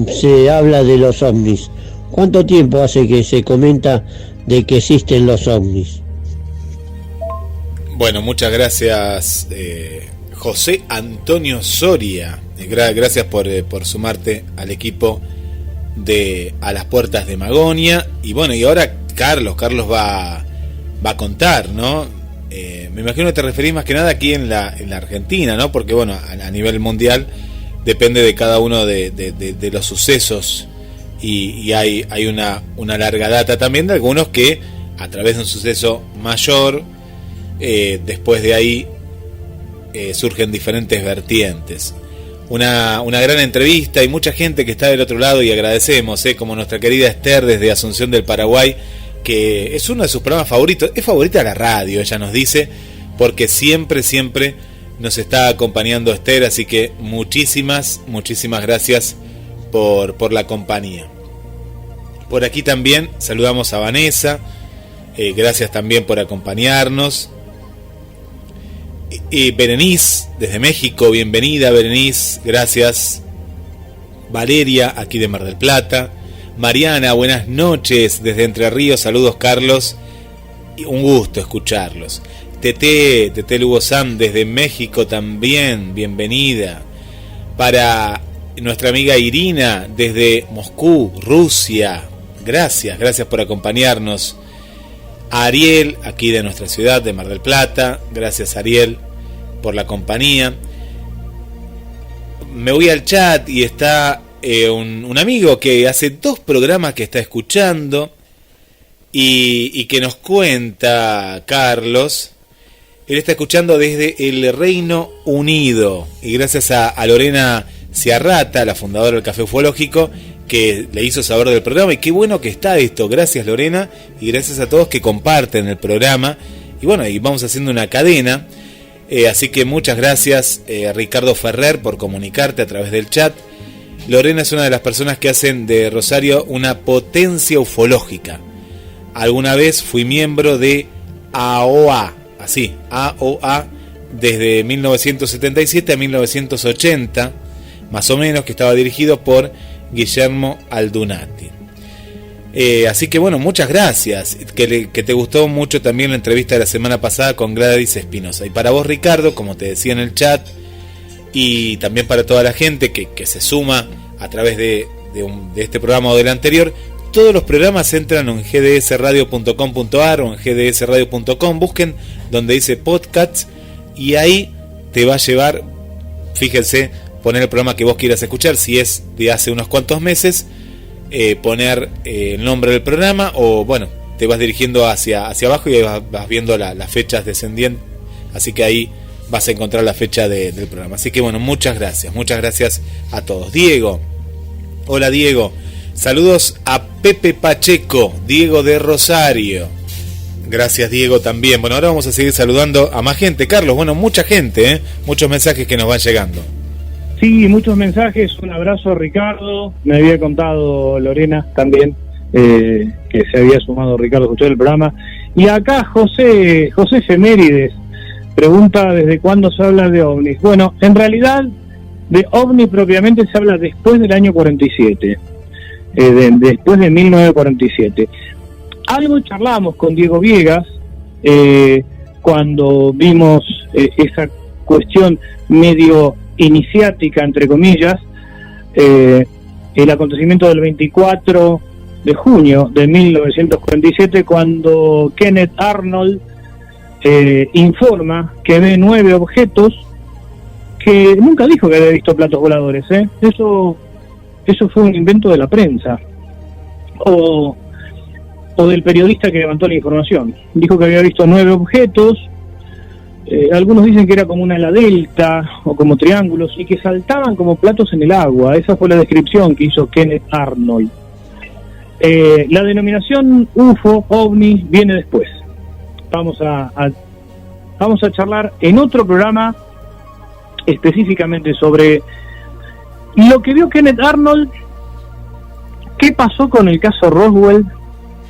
se habla de los ovnis. ¿Cuánto tiempo hace que se comenta de que existen los ovnis? Bueno, muchas gracias, José Antonio Soria. Gracias por sumarte al equipo de A las Puertas de Magonia. Y bueno, y ahora Carlos va a contar, ¿no? Me imagino que te referís más que nada aquí en la Argentina, ¿no? Porque bueno, a nivel mundial depende de cada uno de los sucesos, y hay una larga data también de algunos que a través de un suceso mayor, después de ahí surgen diferentes vertientes. Una gran entrevista y mucha gente que está del otro lado, y agradecemos, como nuestra querida Esther desde Asunción del Paraguay, que es uno de sus programas favoritos, es favorita de la radio, ella nos dice, porque siempre nos está acompañando Esther, así que muchísimas gracias por la compañía. Por aquí también saludamos a Vanessa, gracias también por acompañarnos. Y Berenice, desde México, bienvenida Berenice, gracias. Valeria, aquí de Mar del Plata. Mariana, buenas noches, desde Entre Ríos, saludos Carlos, un gusto escucharlos. Tete Lugo Sam, desde México también, bienvenida. Para nuestra amiga Irina, desde Moscú, Rusia, gracias por acompañarnos. A Ariel, aquí de nuestra ciudad, de Mar del Plata, gracias Ariel por la compañía. Me voy al chat y está un amigo que hace 2 programas que está escuchando y que nos cuenta, Carlos, él está escuchando desde el Reino Unido, y gracias a Lorena Ciarrata, la fundadora del Café Ufológico, que le hizo saber del programa. Y qué bueno que está esto, gracias Lorena, y gracias a todos que comparten el programa. Y bueno, y vamos haciendo una cadena. Así que muchas gracias, Ricardo Ferrer, por comunicarte a través del chat. Lorena es una de las personas que hacen de Rosario una potencia ufológica. Alguna vez fui miembro de AOA, así, AOA, desde 1977 a 1980, más o menos, que estaba dirigido por Guillermo Aldunati. Así que bueno, muchas gracias, que te gustó mucho también la entrevista de la semana pasada con Gladys Espinosa. Y para vos, Ricardo, como te decía en el chat, y también para toda la gente que se suma a través de este programa o del anterior, todos los programas entran en gdsradio.com.ar o en gdsradio.com, busquen donde dice podcasts y ahí te va a llevar, fíjense, poner el programa que vos quieras escuchar, si es de hace unos cuantos meses, poner el nombre del programa, o bueno, te vas dirigiendo hacia abajo y ahí vas viendo las fechas descendientes, así que ahí vas a encontrar la fecha del programa. Así que bueno, muchas gracias a todos. Diego, hola Diego, saludos a Pepe Pacheco, Diego de Rosario. Gracias Diego también. Bueno, ahora vamos a seguir saludando a más gente. Carlos, bueno, mucha gente, muchos mensajes que nos van llegando. Sí, muchos mensajes. Un abrazo a Ricardo. Me había contado Lorena también que se había sumado Ricardo a escuchar el programa. Y acá José Femérides pregunta desde cuándo se habla de ovnis. Bueno, en realidad de ovni propiamente se habla después del año 47, después de 1947. Algo charlamos con Diego Viegas cuando vimos esa cuestión medio iniciática, entre comillas, el acontecimiento del 24 de junio de 1947, cuando Kenneth Arnold informa que ve 9 objetos, que nunca dijo que había visto platos voladores, eso fue un invento de la prensa o del periodista que levantó la información. Dijo que había visto 9 objetos, algunos dicen que era como una ala delta o como triángulos y que saltaban como platos en el agua. Esa fue la descripción que hizo Kenneth Arnold. La denominación UFO, OVNI, viene después. Vamos a charlar en otro programa específicamente sobre lo que vio Kenneth Arnold, qué pasó con el caso Roswell,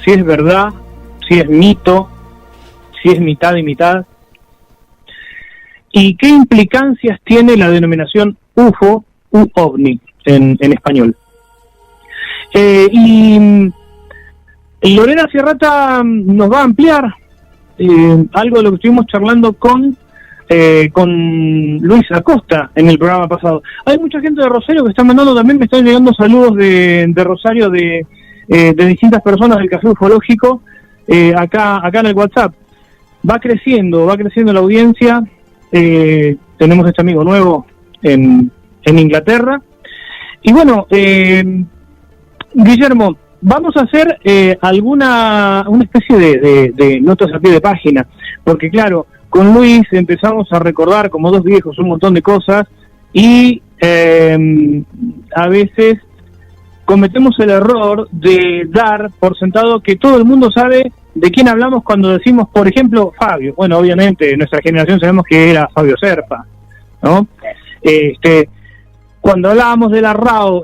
si es verdad, si es mito, si es mitad y mitad, y qué implicancias tiene la denominación UFO u OVNI en español. Y Lorena Sierrata nos va a ampliar algo de lo que estuvimos charlando con Luis Acosta en el programa pasado. Hay mucha gente de Rosario que está mandando, también me están llegando saludos de Rosario de distintas personas del Café Ufológico acá en el WhatsApp. Va creciendo la audiencia. Tenemos este amigo nuevo en Inglaterra. Y bueno, Guillermo, vamos a hacer una especie de notas a pie de página, porque claro, con Luis empezamos a recordar como dos viejos un montón de cosas y a veces cometemos el error de dar por sentado que todo el mundo sabe de quién hablamos cuando decimos, por ejemplo, Fabio. Bueno, obviamente en nuestra generación sabemos que era Fabio Serpa, ¿no? Cuando hablábamos de la RAO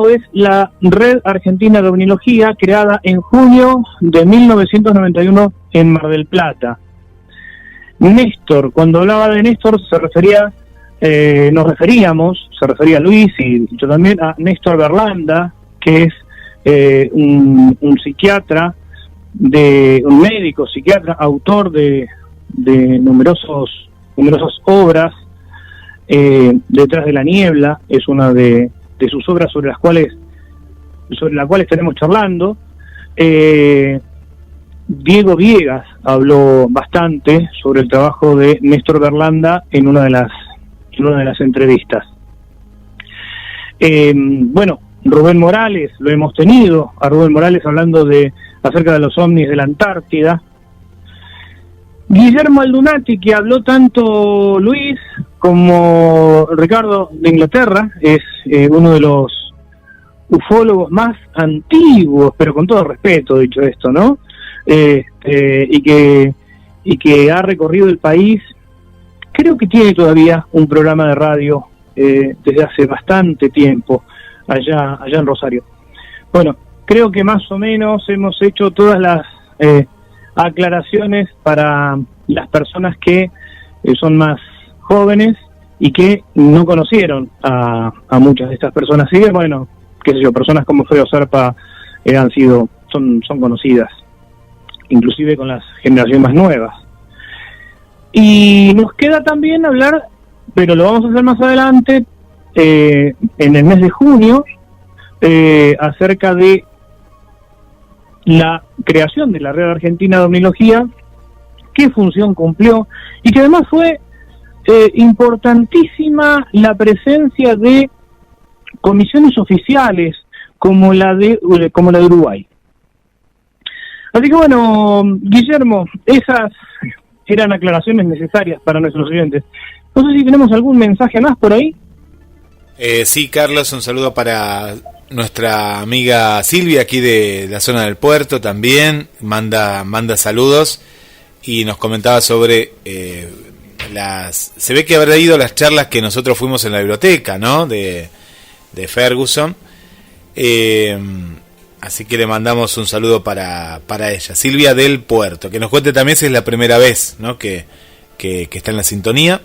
es la Red Argentina de Ovnilogía, creada en junio de 1991 en Mar del Plata. Néstor, cuando hablaba de Néstor se refería a Luis y yo también, a Néstor Berlanda, que es un psiquiatra, un médico psiquiatra, autor de numerosas obras. Detrás de la niebla es una de sus obras sobre las cuales estaremos charlando. Diego Viegas habló bastante sobre el trabajo de Néstor Berlanda en una de las entrevistas. Bueno, Rubén Morales, lo hemos tenido a Rubén Morales hablando acerca de los ovnis de la Antártida. Guillermo Aldunati, que habló tanto Luis como Ricardo de Inglaterra, es uno de los ufólogos más antiguos, pero con todo respeto dicho esto, ¿no? Y que ha recorrido el país creo que tiene todavía un programa de radio desde hace bastante tiempo allá en Rosario. Bueno, creo que más o menos hemos hecho todas las aclaraciones para las personas que son más jóvenes y que no conocieron a muchas de estas personas. Así que, bueno, qué sé yo, personas como Feo Serpa son conocidas, inclusive con las generaciones más nuevas. Y nos queda también hablar, pero lo vamos a hacer más adelante, en el mes de junio, acerca de la creación de la Red Argentina de Omnilogía, qué función cumplió, y que además fue importantísima la presencia de comisiones oficiales como la de Uruguay. Así que bueno, Guillermo, esas eran aclaraciones necesarias para nuestros oyentes. No sé si tenemos algún mensaje más por ahí. Sí, Carlos, un saludo para nuestra amiga Silvia aquí de la zona del puerto también, manda saludos y nos comentaba sobre se ve que habrá ido a las charlas que nosotros fuimos en la biblioteca, ¿no? De Ferguson. Así que le mandamos un saludo para ella, Silvia del Puerto, que nos cuente también si es la primera vez, ¿no? que está en la sintonía.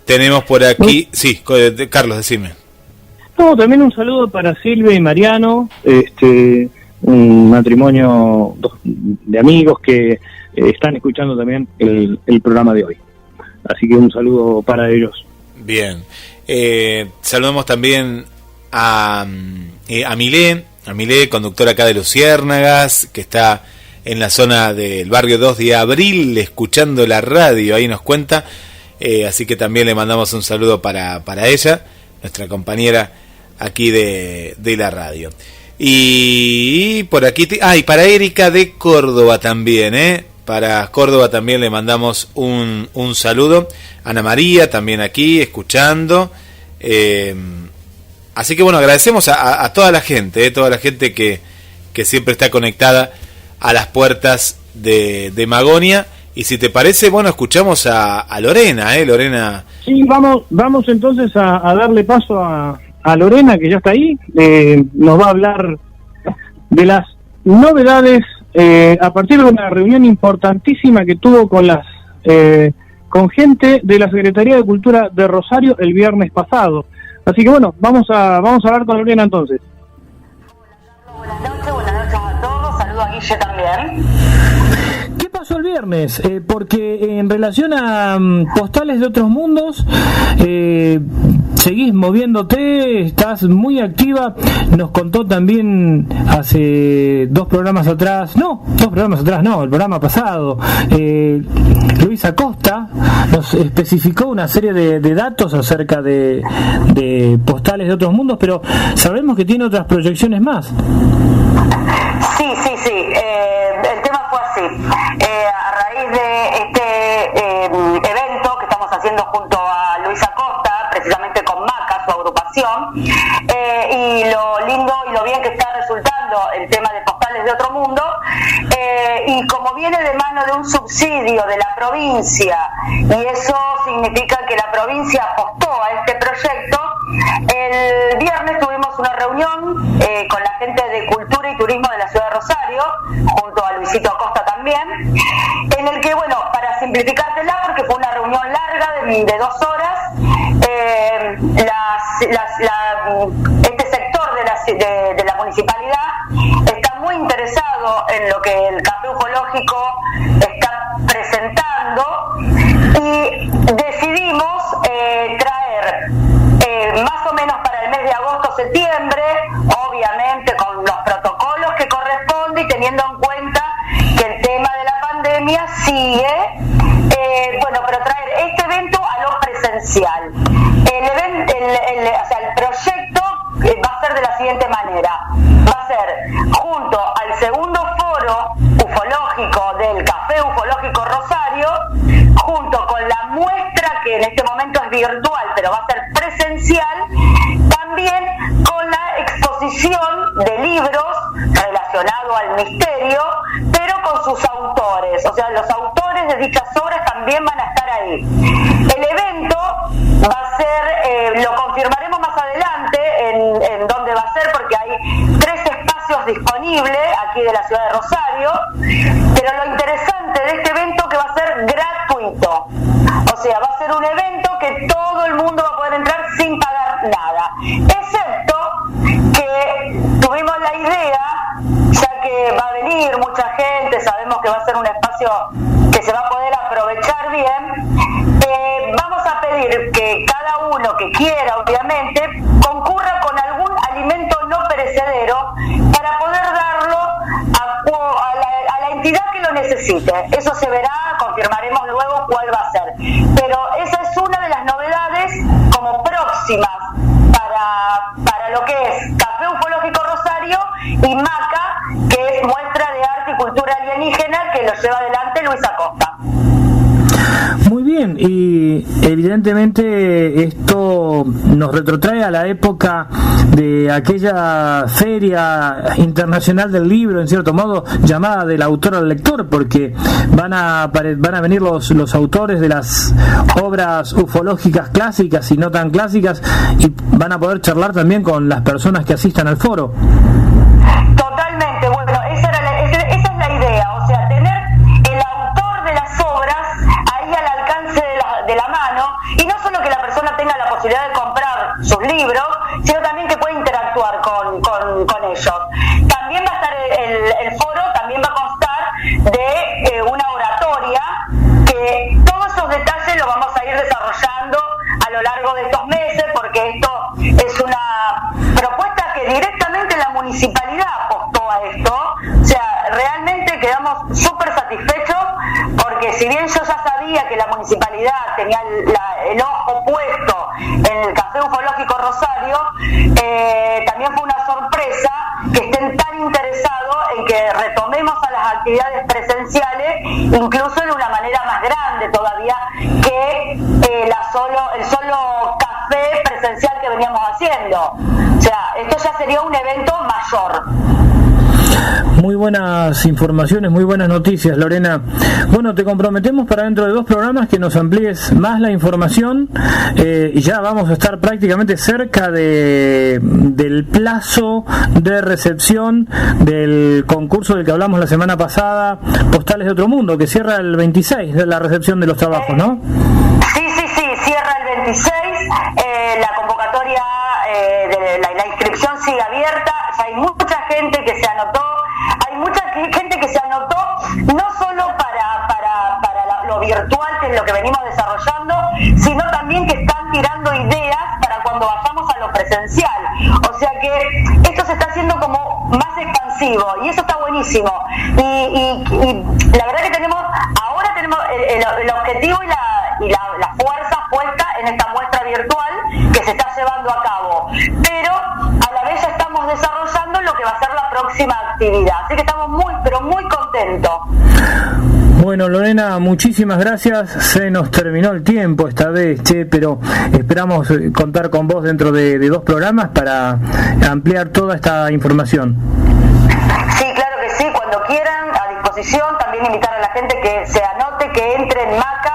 Tenemos por aquí, sí, Carlos, decime. No, también un saludo para Silvia y Mariano, un matrimonio de amigos que están escuchando también el programa de hoy. Así que un saludo para ellos. Bien. Saludamos también a Milé, conductora acá de Luciérnagas, que está en la zona del barrio 2 de Abril, escuchando la radio, ahí nos cuenta. Así que también le mandamos un saludo para ella, nuestra compañera aquí de la radio. Y por aquí, y para Erika de Córdoba también, para Córdoba también le mandamos un saludo. Ana María también aquí, escuchando. Así que bueno, agradecemos a toda la gente, que siempre está conectada a las puertas de Magonia. Y si te parece, bueno, escuchamos a Lorena, Lorena. Sí, vamos entonces a darle paso a Lorena, que ya está ahí. Nos va a hablar de las novedades a partir de una reunión importantísima que tuvo con gente de la Secretaría de Cultura de Rosario el viernes pasado. Así que bueno, vamos a hablar con Lorena entonces. Buenas noches a todos, saludo a Guille también. ¿Qué pasó el viernes? Porque en relación a Postales de Otros Mundos, seguís moviéndote, estás muy activa. Nos contó también hace dos programas atrás, el programa pasado, Luisa Costa nos especificó una serie de datos acerca de Postales de Otros Mundos, pero sabemos que tiene otras proyecciones más. Sí. El tema fue así. A raíz de este evento que estamos haciendo junto a Luisa Costa, precisamente con Maca, su agrupación, y lo lindo y lo bien que está resultando el tema de Postales de Otro Mundo, y como viene de mano de un subsidio de la provincia, y eso significa que la provincia apostó a este proyecto, el viernes tuvimos una reunión con la gente de Cultura y Turismo de la Ciudad de Rosario, junto a Luisito Acosta también, en el que, bueno, para simplificártela, porque fue una reunión larga de 2 horas, este sector de la municipalidad está muy interesado en lo que el café ufológico está presentando, y decidimos traer más o menos para el mes de agosto-septiembre, obviamente con los protocolos que corresponde y teniendo en cuenta que el tema de la pandemia sigue, pero traer este evento a lo presencial. El proyecto va a ser de la siguiente manera: va a ser junto al segundo foro ufológico del Café Ufológico Rosario, junto con la muestra que en este momento es virtual pero va a ser presencial, también con la exposición de libros relacionados al misterio, pero con sus autores, o sea, los autores de dichas obras también van a estar ahí. El evento va a ser, lo confirmaremos más adelante en dónde va a ser, porque hay 3 espacios disponibles aquí de la ciudad de Rosario, pero lo interesante de este evento que va a ser gratuito. O sea, va a ser un evento que todo el mundo va a poder entrar sin pagar nada, excepto que tuvimos la idea, ya que va a venir mucha gente, sabemos que va a ser un espacio que se va a poder aprovechar bien, vamos a pedir que cada uno que quiera, obviamente, concurra con algún alimento no perecedero para poder darlo a la entidad que lo necesite. Eso se verá, confirmaremos luego cuál va a ser. Pero esa es una de las novedades como próximas para lo que es Café Ufológico Rosario y MACA, que es Muestra de Arte y Cultura Alienígena, que lo lleva adelante Luis Acosta. Muy bien, y evidentemente esto nos retrotrae a la época de aquella feria internacional del libro, en cierto modo llamada del autor al lector, porque van a venir los autores de las obras ufológicas clásicas y no tan clásicas, y van a poder charlar también con las personas que asistan al foro. Totalmente, bueno, esa es la idea, o sea, tener el autor de las obras ahí al alcance de la mano, y no solo que la persona tenga la posibilidad de comprar sus libros, sino también que pueda interactuar con ellos. También va a estar el foro, también va a constar de una oratoria, que todos esos detalles los vamos a ir desarrollando a lo largo de estos meses, porque esto es una propuesta que directamente la municipalidad apostó a esto. O sea, realmente quedamos súper satisfechos, porque si bien yo ya sabía que la municipalidad tenía el ojo puesto en el Café Ufológico Rosario, también fue una sorpresa que estén tan interesados en que retomemos a las actividades presenciales, incluso de una manera más grande todavía que el solo café presencial que veníamos haciendo. O sea, esto ya sería un evento mayor. Muy buenas informaciones, muy buenas noticias, Lorena. Bueno, te comprometemos para dentro de 2 programas que nos amplíes más la información, y ya vamos a estar prácticamente cerca del plazo de recepción del concurso del que hablamos la semana pasada, Postales de Otro Mundo, que cierra el 26 de la recepción de los trabajos, ¿no? Sí, cierra el 26, la convocatoria, la inscripción sigue abierta, ya hay mucha gente que se anotó. Hay mucha gente que se anotó no solo para lo virtual, que es lo que venimos desarrollando, sino también que están tirando ideas para cuando vayamos a lo presencial. O sea que esto se está haciendo como más expansivo, y eso está buenísimo. Y la verdad que ahora tenemos el objetivo y la fuerza puesta en esta muestra virtual que se está llevando a cabo. Pero a la vez ya estamos desarrollando lo que va a ser la próxima actividad. Así que estamos muy contentos. Bueno, Lorena, muchísimas gracias. Se nos terminó el tiempo esta vez, pero esperamos contar con vos dentro de 2 programas para ampliar toda esta información. Sí, claro que sí, cuando quieran, a disposición. También invitar a la gente que se anote, que entre en MACA,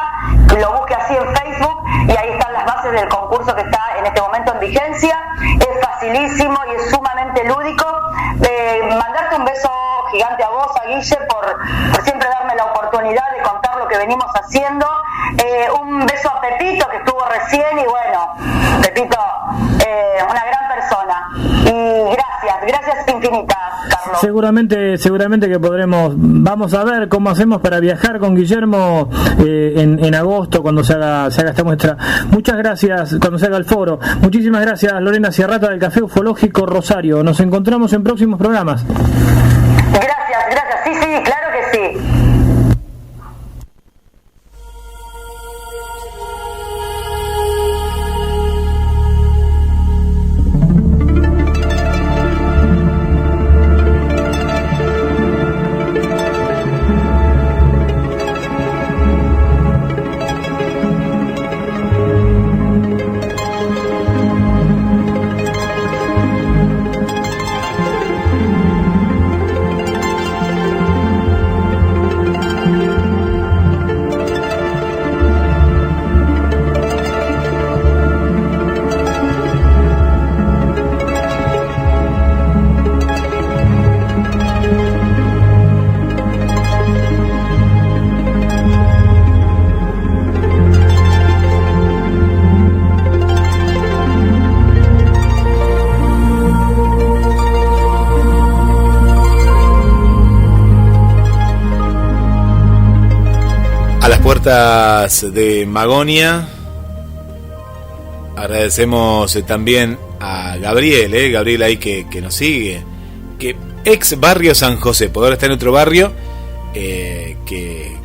que lo busque así en Facebook, y ahí están las bases del concurso que está en este momento en vigencia. Es facilísimo y es sumamente lúdico. Mandarte un beso gigante a vos, a Guille, por siempre darme la oportunidad de contar lo que venimos haciendo. Un beso a Pepito, que estuvo recién, y bueno, Pepito, una gran persona. Y gracias infinitas, Carlos. Seguramente que vamos a ver cómo hacemos para viajar con Guillermo en agosto, cuando se haga esta muestra. Muchas gracias, cuando se haga el foro. Muchísimas gracias, Lorena Ciarrata del Café Ufológico Rosario. Nos encontramos en próximos programas. Gracias, sí, claro que sí. las puertas de Magonia. Agradecemos también a Gabriel, Gabriel ahí que nos sigue, que ex barrio San José, porque ahora está en otro barrio que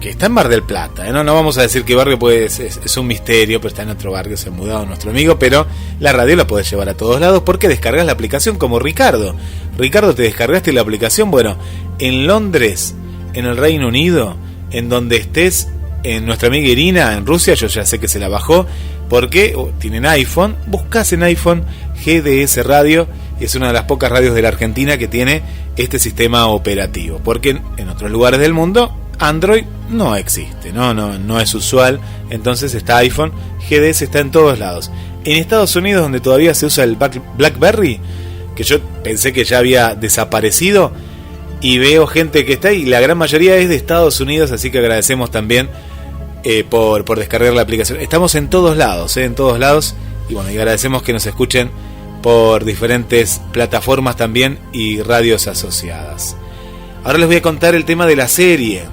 está en Mar del Plata, no vamos a decir qué barrio, pues es un misterio, pero está en otro barrio, se ha mudado nuestro amigo, pero la radio la podés llevar a todos lados porque descargas la aplicación como Ricardo. Ricardo, ¿te descargaste la aplicación? Bueno, en Londres, en el Reino Unido, en donde estés, en nuestra amiga Irina, en Rusia, yo ya sé que se la bajó, porque tienen iPhone, buscás en iPhone GDS Radio, y es una de las pocas radios de la Argentina que tiene este sistema operativo, porque en otros lugares del mundo Android no existe, no es usual, entonces está iPhone, GDS está en todos lados. En Estados Unidos, donde todavía se usa el BlackBerry, que yo pensé que ya había desaparecido, y veo gente que está, y la gran mayoría es de Estados Unidos, así que agradecemos también por descargar la aplicación. Estamos en todos lados, y bueno, y agradecemos que nos escuchen por diferentes plataformas también y radios asociadas. Ahora les voy a contar el tema de la serie,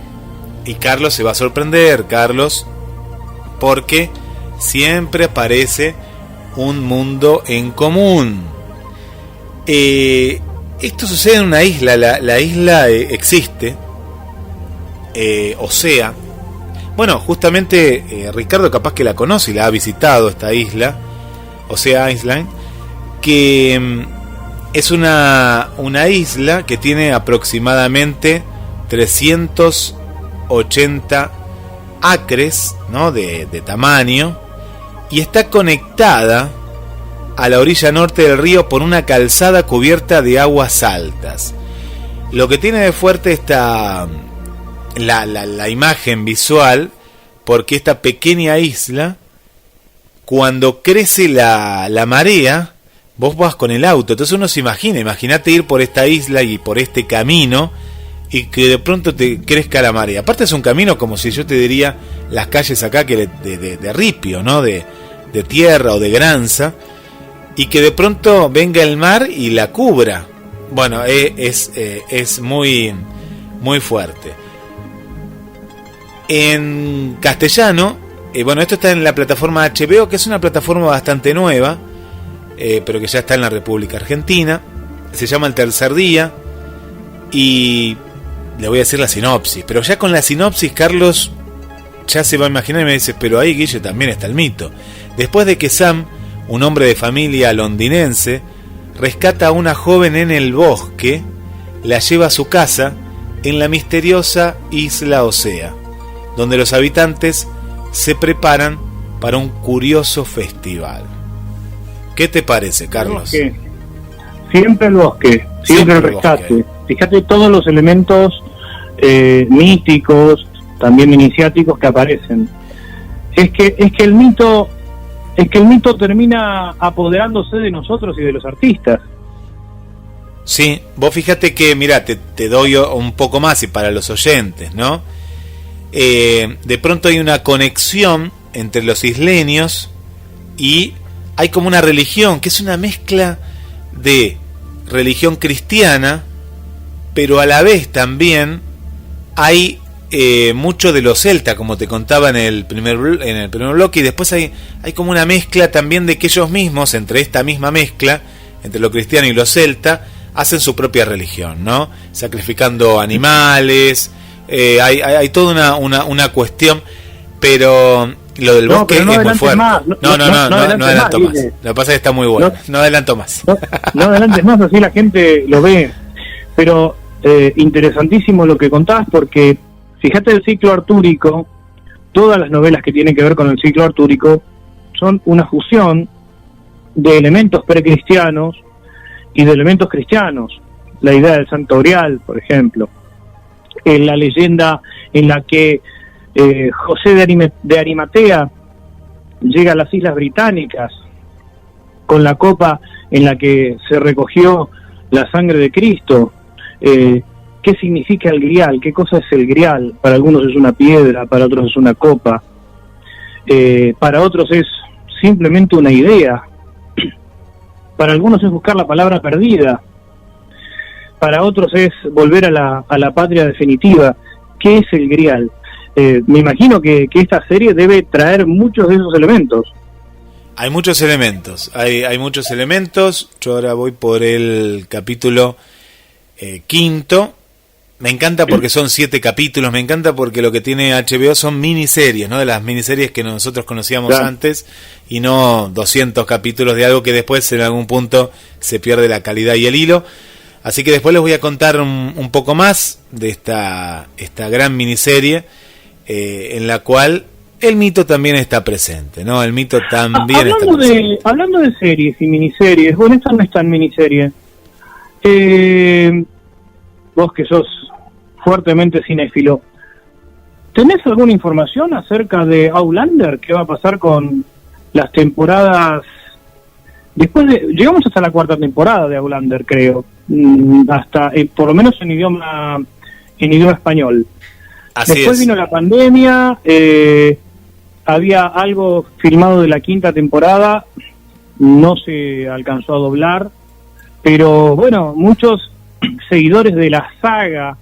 y Carlos se va a sorprender, porque siempre aparece un mundo en común. Esto sucede en una isla, la isla existe, Osea. Bueno, justamente Ricardo capaz que la conoce y la ha visitado, esta isla, Osea Island, que es una isla que tiene aproximadamente 380 acres, ¿no? de tamaño, y está conectada a la orilla norte del río por una calzada cubierta de aguas altas. Lo que tiene de fuerte esta la imagen visual, porque esta pequeña isla, cuando crece la marea, vos vas con el auto, entonces uno se imagínate ir por esta isla y por este camino, y que de pronto te crezca la marea. Aparte es un camino como si yo te diría las calles acá que de ripio, ¿no? De tierra o de granza, y que de pronto venga el mar y la cubra. Bueno, es muy, muy fuerte. En castellano, bueno, esto está en la plataforma HBO, que es una plataforma bastante nueva, pero que ya está en la República Argentina. Se llama El Tercer Día, y le voy a decir la sinopsis, pero ya con la sinopsis Carlos ya se va a imaginar y me dice, pero ahí, Guille, también está el mito. Después de que Sam, un hombre de familia londinense, rescata a una joven en el bosque, la lleva a su casa en la misteriosa isla Osea, donde los habitantes se preparan para un curioso festival. ¿Qué te parece, Carlos? Siempre el bosque, siempre el rescate. Bosque. Fíjate todos los elementos místicos, también iniciáticos que aparecen. Es que el mito termina apoderándose de nosotros y de los artistas. Sí, vos fíjate que, mira, te doy un poco más, y para los oyentes, ¿no? De pronto hay una conexión entre los isleños, y hay como una religión que es una mezcla de religión cristiana, pero a la vez también hay mucho de los celtas, como te contaba en el primer bloque, y después hay como una mezcla también de que ellos mismos, entre esta misma mezcla entre lo cristiano y lo celta, hacen su propia religión, ¿no? Sacrificando animales, hay toda una cuestión, pero lo del bosque es muy fuerte. No adelanto más. Lo que pasa es que está muy bueno. No adelanto más. No adelantes más, así la gente lo ve. Pero interesantísimo lo que contás, porque fíjate el ciclo artúrico, todas las novelas que tienen que ver con el ciclo artúrico son una fusión de elementos precristianos y de elementos cristianos. La idea del Santo Grial, por ejemplo, la leyenda en la que José de Arimatea llega a las Islas Británicas con la copa en la que se recogió la sangre de Cristo. ¿Qué significa el grial? ¿Qué cosa es el grial? Para algunos es una piedra, para otros es una copa, para otros es simplemente una idea, para algunos es buscar la palabra perdida, para otros es volver a la patria definitiva. ¿Qué es el grial? me imagino que esta serie debe traer muchos de esos elementos. Hay muchos elementos, hay muchos elementos. Yo ahora voy por el capítulo quinto. Me encanta porque son 7 capítulos, me encanta porque lo que tiene HBO son miniseries, ¿no? De las miniseries que nosotros conocíamos antes, y no 200 capítulos de algo que después en algún punto se pierde la calidad y el hilo. Así que después les voy a contar un poco más de esta gran miniserie, en la cual el mito también está presente, ¿no? El mito también está presente. Hablando de series y miniseries, bueno, esta no es tan miniserie. Vos que sos fuertemente cinéfilo, ¿tenés alguna información acerca de Outlander? ¿Qué va a pasar con las temporadas? Llegamos hasta la 4ª temporada de Outlander, creo, hasta por lo menos en idioma español. Después vino la pandemia, había algo filmado de la 5ª temporada, no se alcanzó a doblar, pero bueno, muchos seguidores de la saga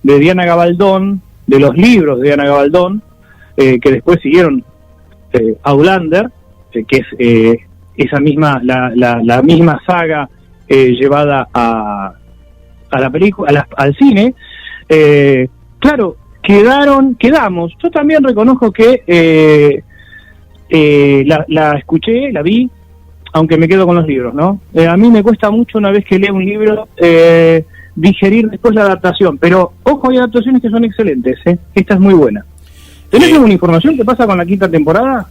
de Diana Gabaldón, de los libros de Diana Gabaldón, que después siguieron Outlander, que es esa misma la misma saga llevada a la película, al cine. Claro, quedamos. Yo también reconozco que la escuché, la vi, aunque me quedo con los libros, ¿no? A mí me cuesta mucho, una vez que leo un libro, digerir después la adaptación, pero ojo, hay adaptaciones que son excelentes, esta es muy buena. ¿Tenés alguna información que pasa con la 5ª temporada?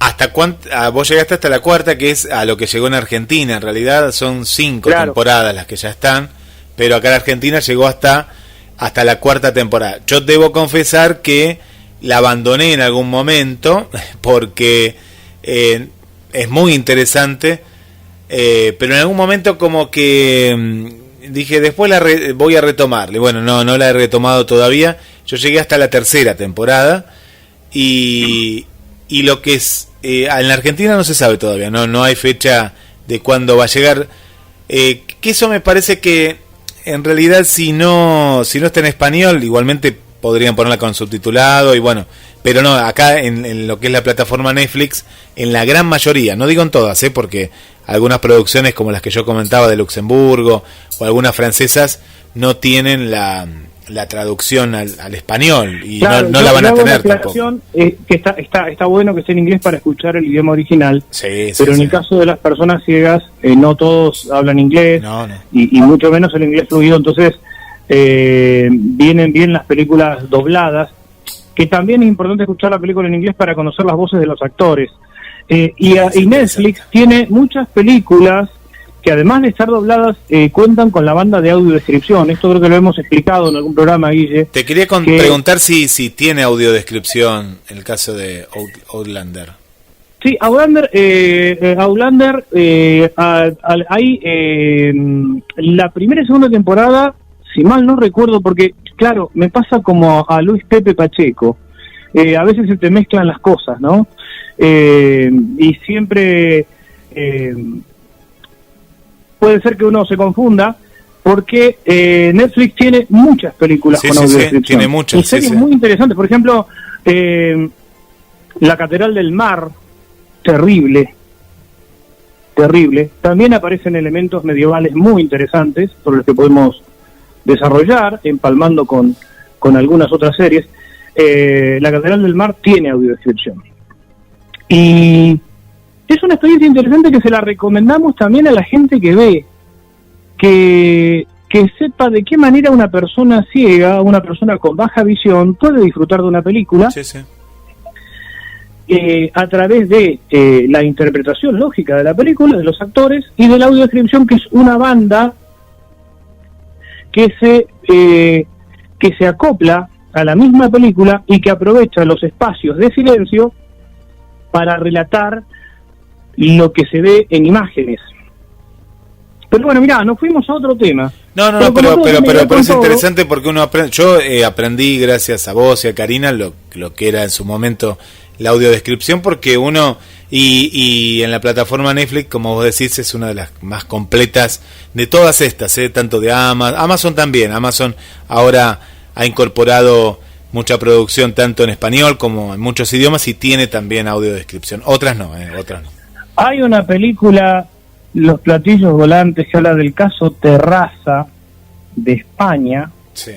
Vos llegaste hasta la 4ª, que es a lo que llegó en Argentina. En realidad son 5 temporadas las que ya están, pero acá en Argentina llegó hasta la 4ª temporada. Yo debo confesar que la abandoné en algún momento, porque es muy interesante, pero en algún momento como que dije, después voy a retomarle. Bueno, no la he retomado todavía. Yo llegué hasta la 3ª temporada, y lo que es en la Argentina no se sabe todavía, no hay fecha de cuándo va a llegar, que eso me parece que en realidad si no está en español, igualmente podrían ponerla con subtitulado, y bueno, pero no, acá en lo que es la plataforma Netflix, en la gran mayoría, no digo en todas, porque algunas producciones como las que yo comentaba de Luxemburgo o algunas francesas no tienen la traducción al español, y claro, no la van a tener tampoco. Que está bueno que esté en inglés para escuchar el idioma original, pero en el caso de las personas ciegas, no todos hablan inglés, y mucho menos el inglés fluido, entonces vienen bien las películas dobladas, que también es importante escuchar la película en inglés para conocer las voces de los actores. Y Netflix tiene muchas películas que además de estar dobladas cuentan con la banda de audiodescripción. Esto creo que lo hemos explicado en algún programa, Guille. Te quería preguntar si tiene audiodescripción en el caso de Outlander. Sí, Outlander hay la primera y segunda temporada, si mal no recuerdo, porque claro, me pasa como a Luis Pepe Pacheco, a veces se te mezclan las cosas, ¿no? Y siempre puede ser que uno se confunda, porque Netflix tiene muchas películas con audiodescripción. Tiene muchas, y series muy interesantes. Por ejemplo, La Catedral del Mar, terrible. También aparecen elementos medievales muy interesantes, por los que podemos desarrollar, empalmando con algunas otras series. La Catedral del Mar tiene audiodescripción. Y es una experiencia interesante que se la recomendamos también a la gente que ve, que sepa de qué manera una persona ciega, una persona con baja visión, puede disfrutar de una película a través de la interpretación lógica de la película, de los actores, y de la audiodescripción, que es una banda que se acopla a la misma película y que aprovecha los espacios de silencio para relatar lo que se ve en imágenes. Pero bueno, mirá, nos fuimos a otro tema. Pero es interesante porque uno aprende. Yo aprendí gracias a vos y a Karina lo que era en su momento la audiodescripción, porque uno y en la plataforma Netflix, como vos decís, es una de las más completas de todas estas, tanto de Amazon también. Amazon ahora ha incorporado mucha producción tanto en español como en muchos idiomas y tiene también audiodescripción. Otras no, otras no. Hay una película, Los platillos volantes, que habla del caso Terraza de España, Sí.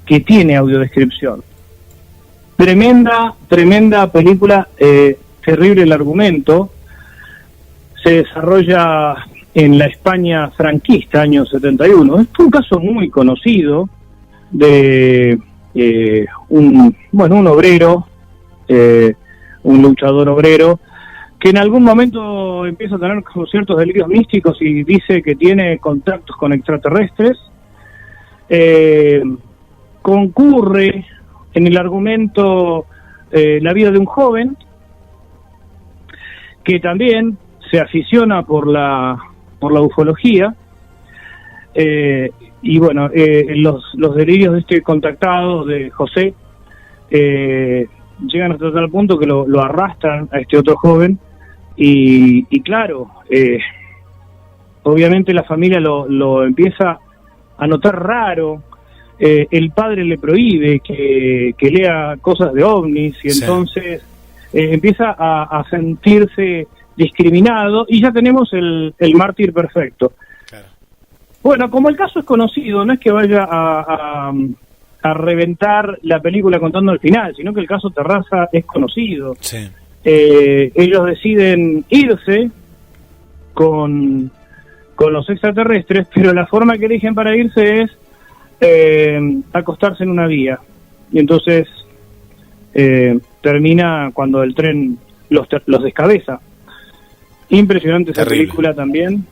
que tiene audiodescripción. Tremenda película, terrible el argumento. Se desarrolla en la España franquista, año 71. Es un caso muy conocido de un obrero, un luchador obrero, que en algún momento empieza a tener como ciertos delirios místicos y dice que tiene contactos con extraterrestres. Concurre en el argumento la vida de un joven que también se aficiona por la ufología, y bueno, los delirios de este contactado, de José, llegan hasta tal punto que lo arrastran a este otro joven, y claro, obviamente la familia lo empieza a notar raro. El padre le prohíbe que lea cosas de ovnis, y Sí. entonces empieza a sentirse discriminado, y ya tenemos el mártir perfecto. Claro. Bueno, como el caso es conocido, no es que vaya a reventar la película contando el final, sino que el caso Terraza es conocido. Sí. Ellos deciden irse con los extraterrestres, pero la forma que eligen para irse es acostarse en una vía, y entonces termina cuando el tren los descabeza. Impresionante esa Terrible. película también,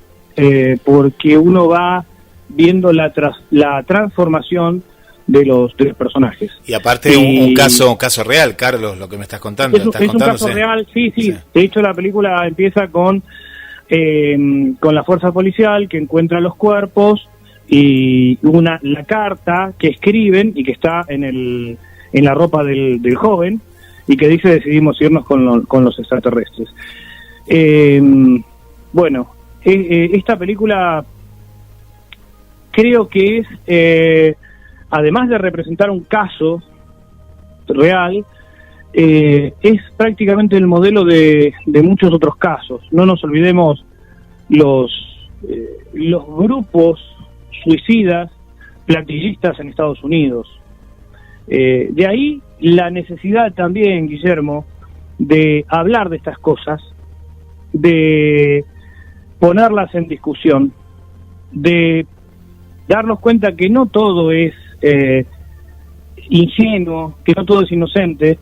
porque uno va viendo la transformación de los personajes. Y aparte un caso real, Carlos, lo que me estás contando. Es un caso sí. real, sí. Sí. De hecho, la película empieza con la fuerza policial que encuentra los cuerpos y la carta que escriben y que está en la ropa del joven, y que dice: decidimos irnos con los extraterrestres. Bueno, esta película creo que es, además de representar un caso real, es prácticamente el modelo de muchos otros casos. No nos olvidemos los grupos suicidas platillistas en Estados Unidos. De ahí la necesidad también, Guillermo, de hablar de estas cosas, de ponerlas en discusión, de darnos cuenta que no todo es ingenuo, que no todo es inocente.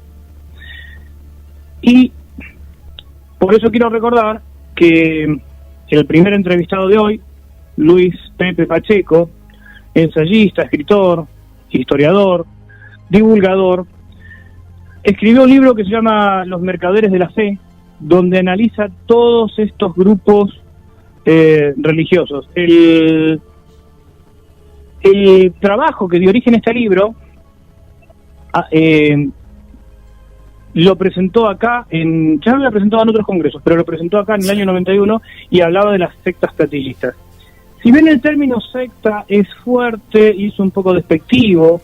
Y por eso quiero recordar que el primer entrevistado de hoy, Luis Pepe Pacheco, ensayista, escritor, historiador, divulgador, escribió un libro que se llama Los Mercaderes de la Fe, donde analiza todos estos grupos religiosos. El trabajo que dio origen a este libro lo presentó acá, ya lo había presentado en otros congresos, pero lo presentó acá en el año 91, y hablaba de las sectas platillistas. Si bien el término secta es fuerte y es un poco despectivo,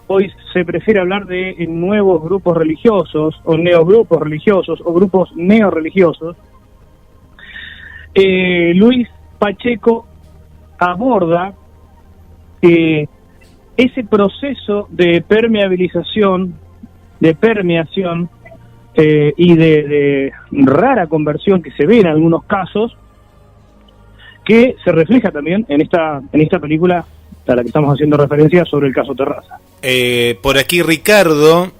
hoy se prefiere hablar de nuevos grupos religiosos, o neogrupos religiosos, o grupos neorreligiosos. Luis Pacheco aborda ese proceso de permeabilización, de permeación y de rara conversión que se ve en algunos casos, que se refleja también en esta película a la que estamos haciendo referencia, sobre el caso Terraza. Por aquí Ricardo,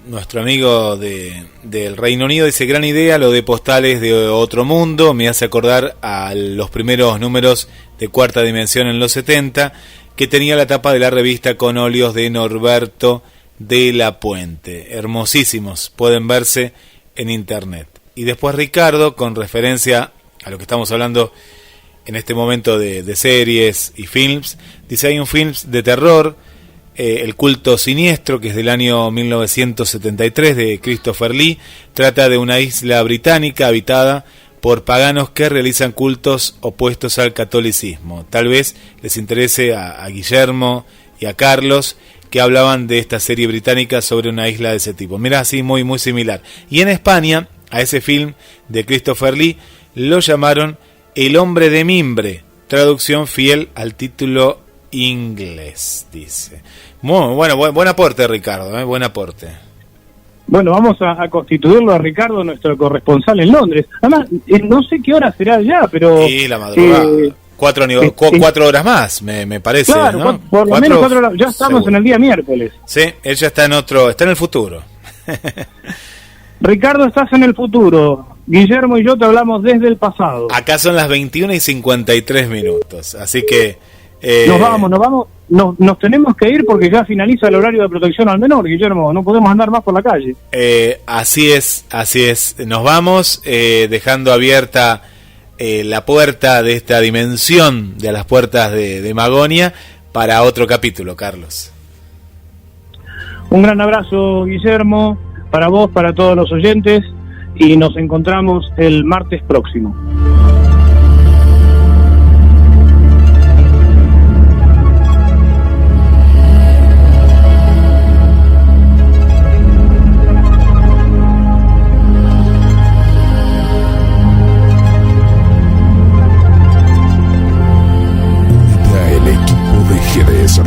nuestro amigo del Reino Unido, dice: gran idea lo de Postales de Otro Mundo, me hace acordar a los primeros números de Cuarta Dimensión en los 70, que tenía la tapa de la revista con óleos de Norberto de la Puente, hermosísimos, pueden verse en internet. Y después Ricardo, con referencia a lo que estamos hablando en este momento de series y films, dice: hay un film de terror, El culto siniestro, que es del año 1973, de Christopher Lee. Trata de una isla británica habitada por paganos que realizan cultos opuestos al catolicismo. Tal vez les interese a Guillermo y a Carlos, que hablaban de esta serie británica sobre una isla de ese tipo. Mirá, así muy, muy similar. Y en España, a ese film de Christopher Lee, lo llamaron El hombre de mimbre, traducción fiel al título inglés, dice. Muy bueno, buen aporte, Ricardo, buen aporte. Bueno, vamos a constituirlo a Ricardo, nuestro corresponsal en Londres. Además, no sé qué hora será ya, pero... Sí, la madrugada. 4 horas más, me parece. Claro, ¿no? por lo menos 4 horas. Ya estamos seguro. En el día miércoles. Sí, él ya está en el futuro. Ricardo, estás en el futuro. Guillermo y yo te hablamos desde el pasado. Acá son las 21:53, así que... Nos tenemos que ir porque ya finaliza el horario de protección al menor, Guillermo. No podemos andar más por la calle. Así es. Nos vamos dejando abierta la puerta de esta dimensión de las puertas de Magonia para otro capítulo, Carlos. Un gran abrazo, Guillermo, para vos, para todos los oyentes, y nos encontramos el martes próximo.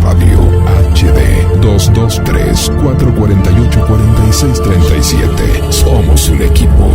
Radio HD 223-448-4637. Somos un equipo.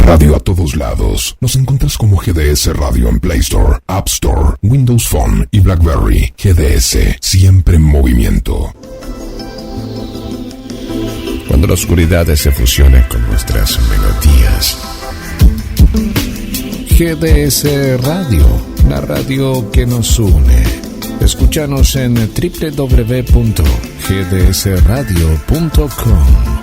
Radio a todos lados. Nos encuentras como GDS Radio en Play Store, App Store, Windows Phone y BlackBerry. GDS, siempre en movimiento. Cuando la oscuridad se fusiona con nuestras melodías. GDS Radio, la radio que nos une. Escúchanos en www.gdsradio.com.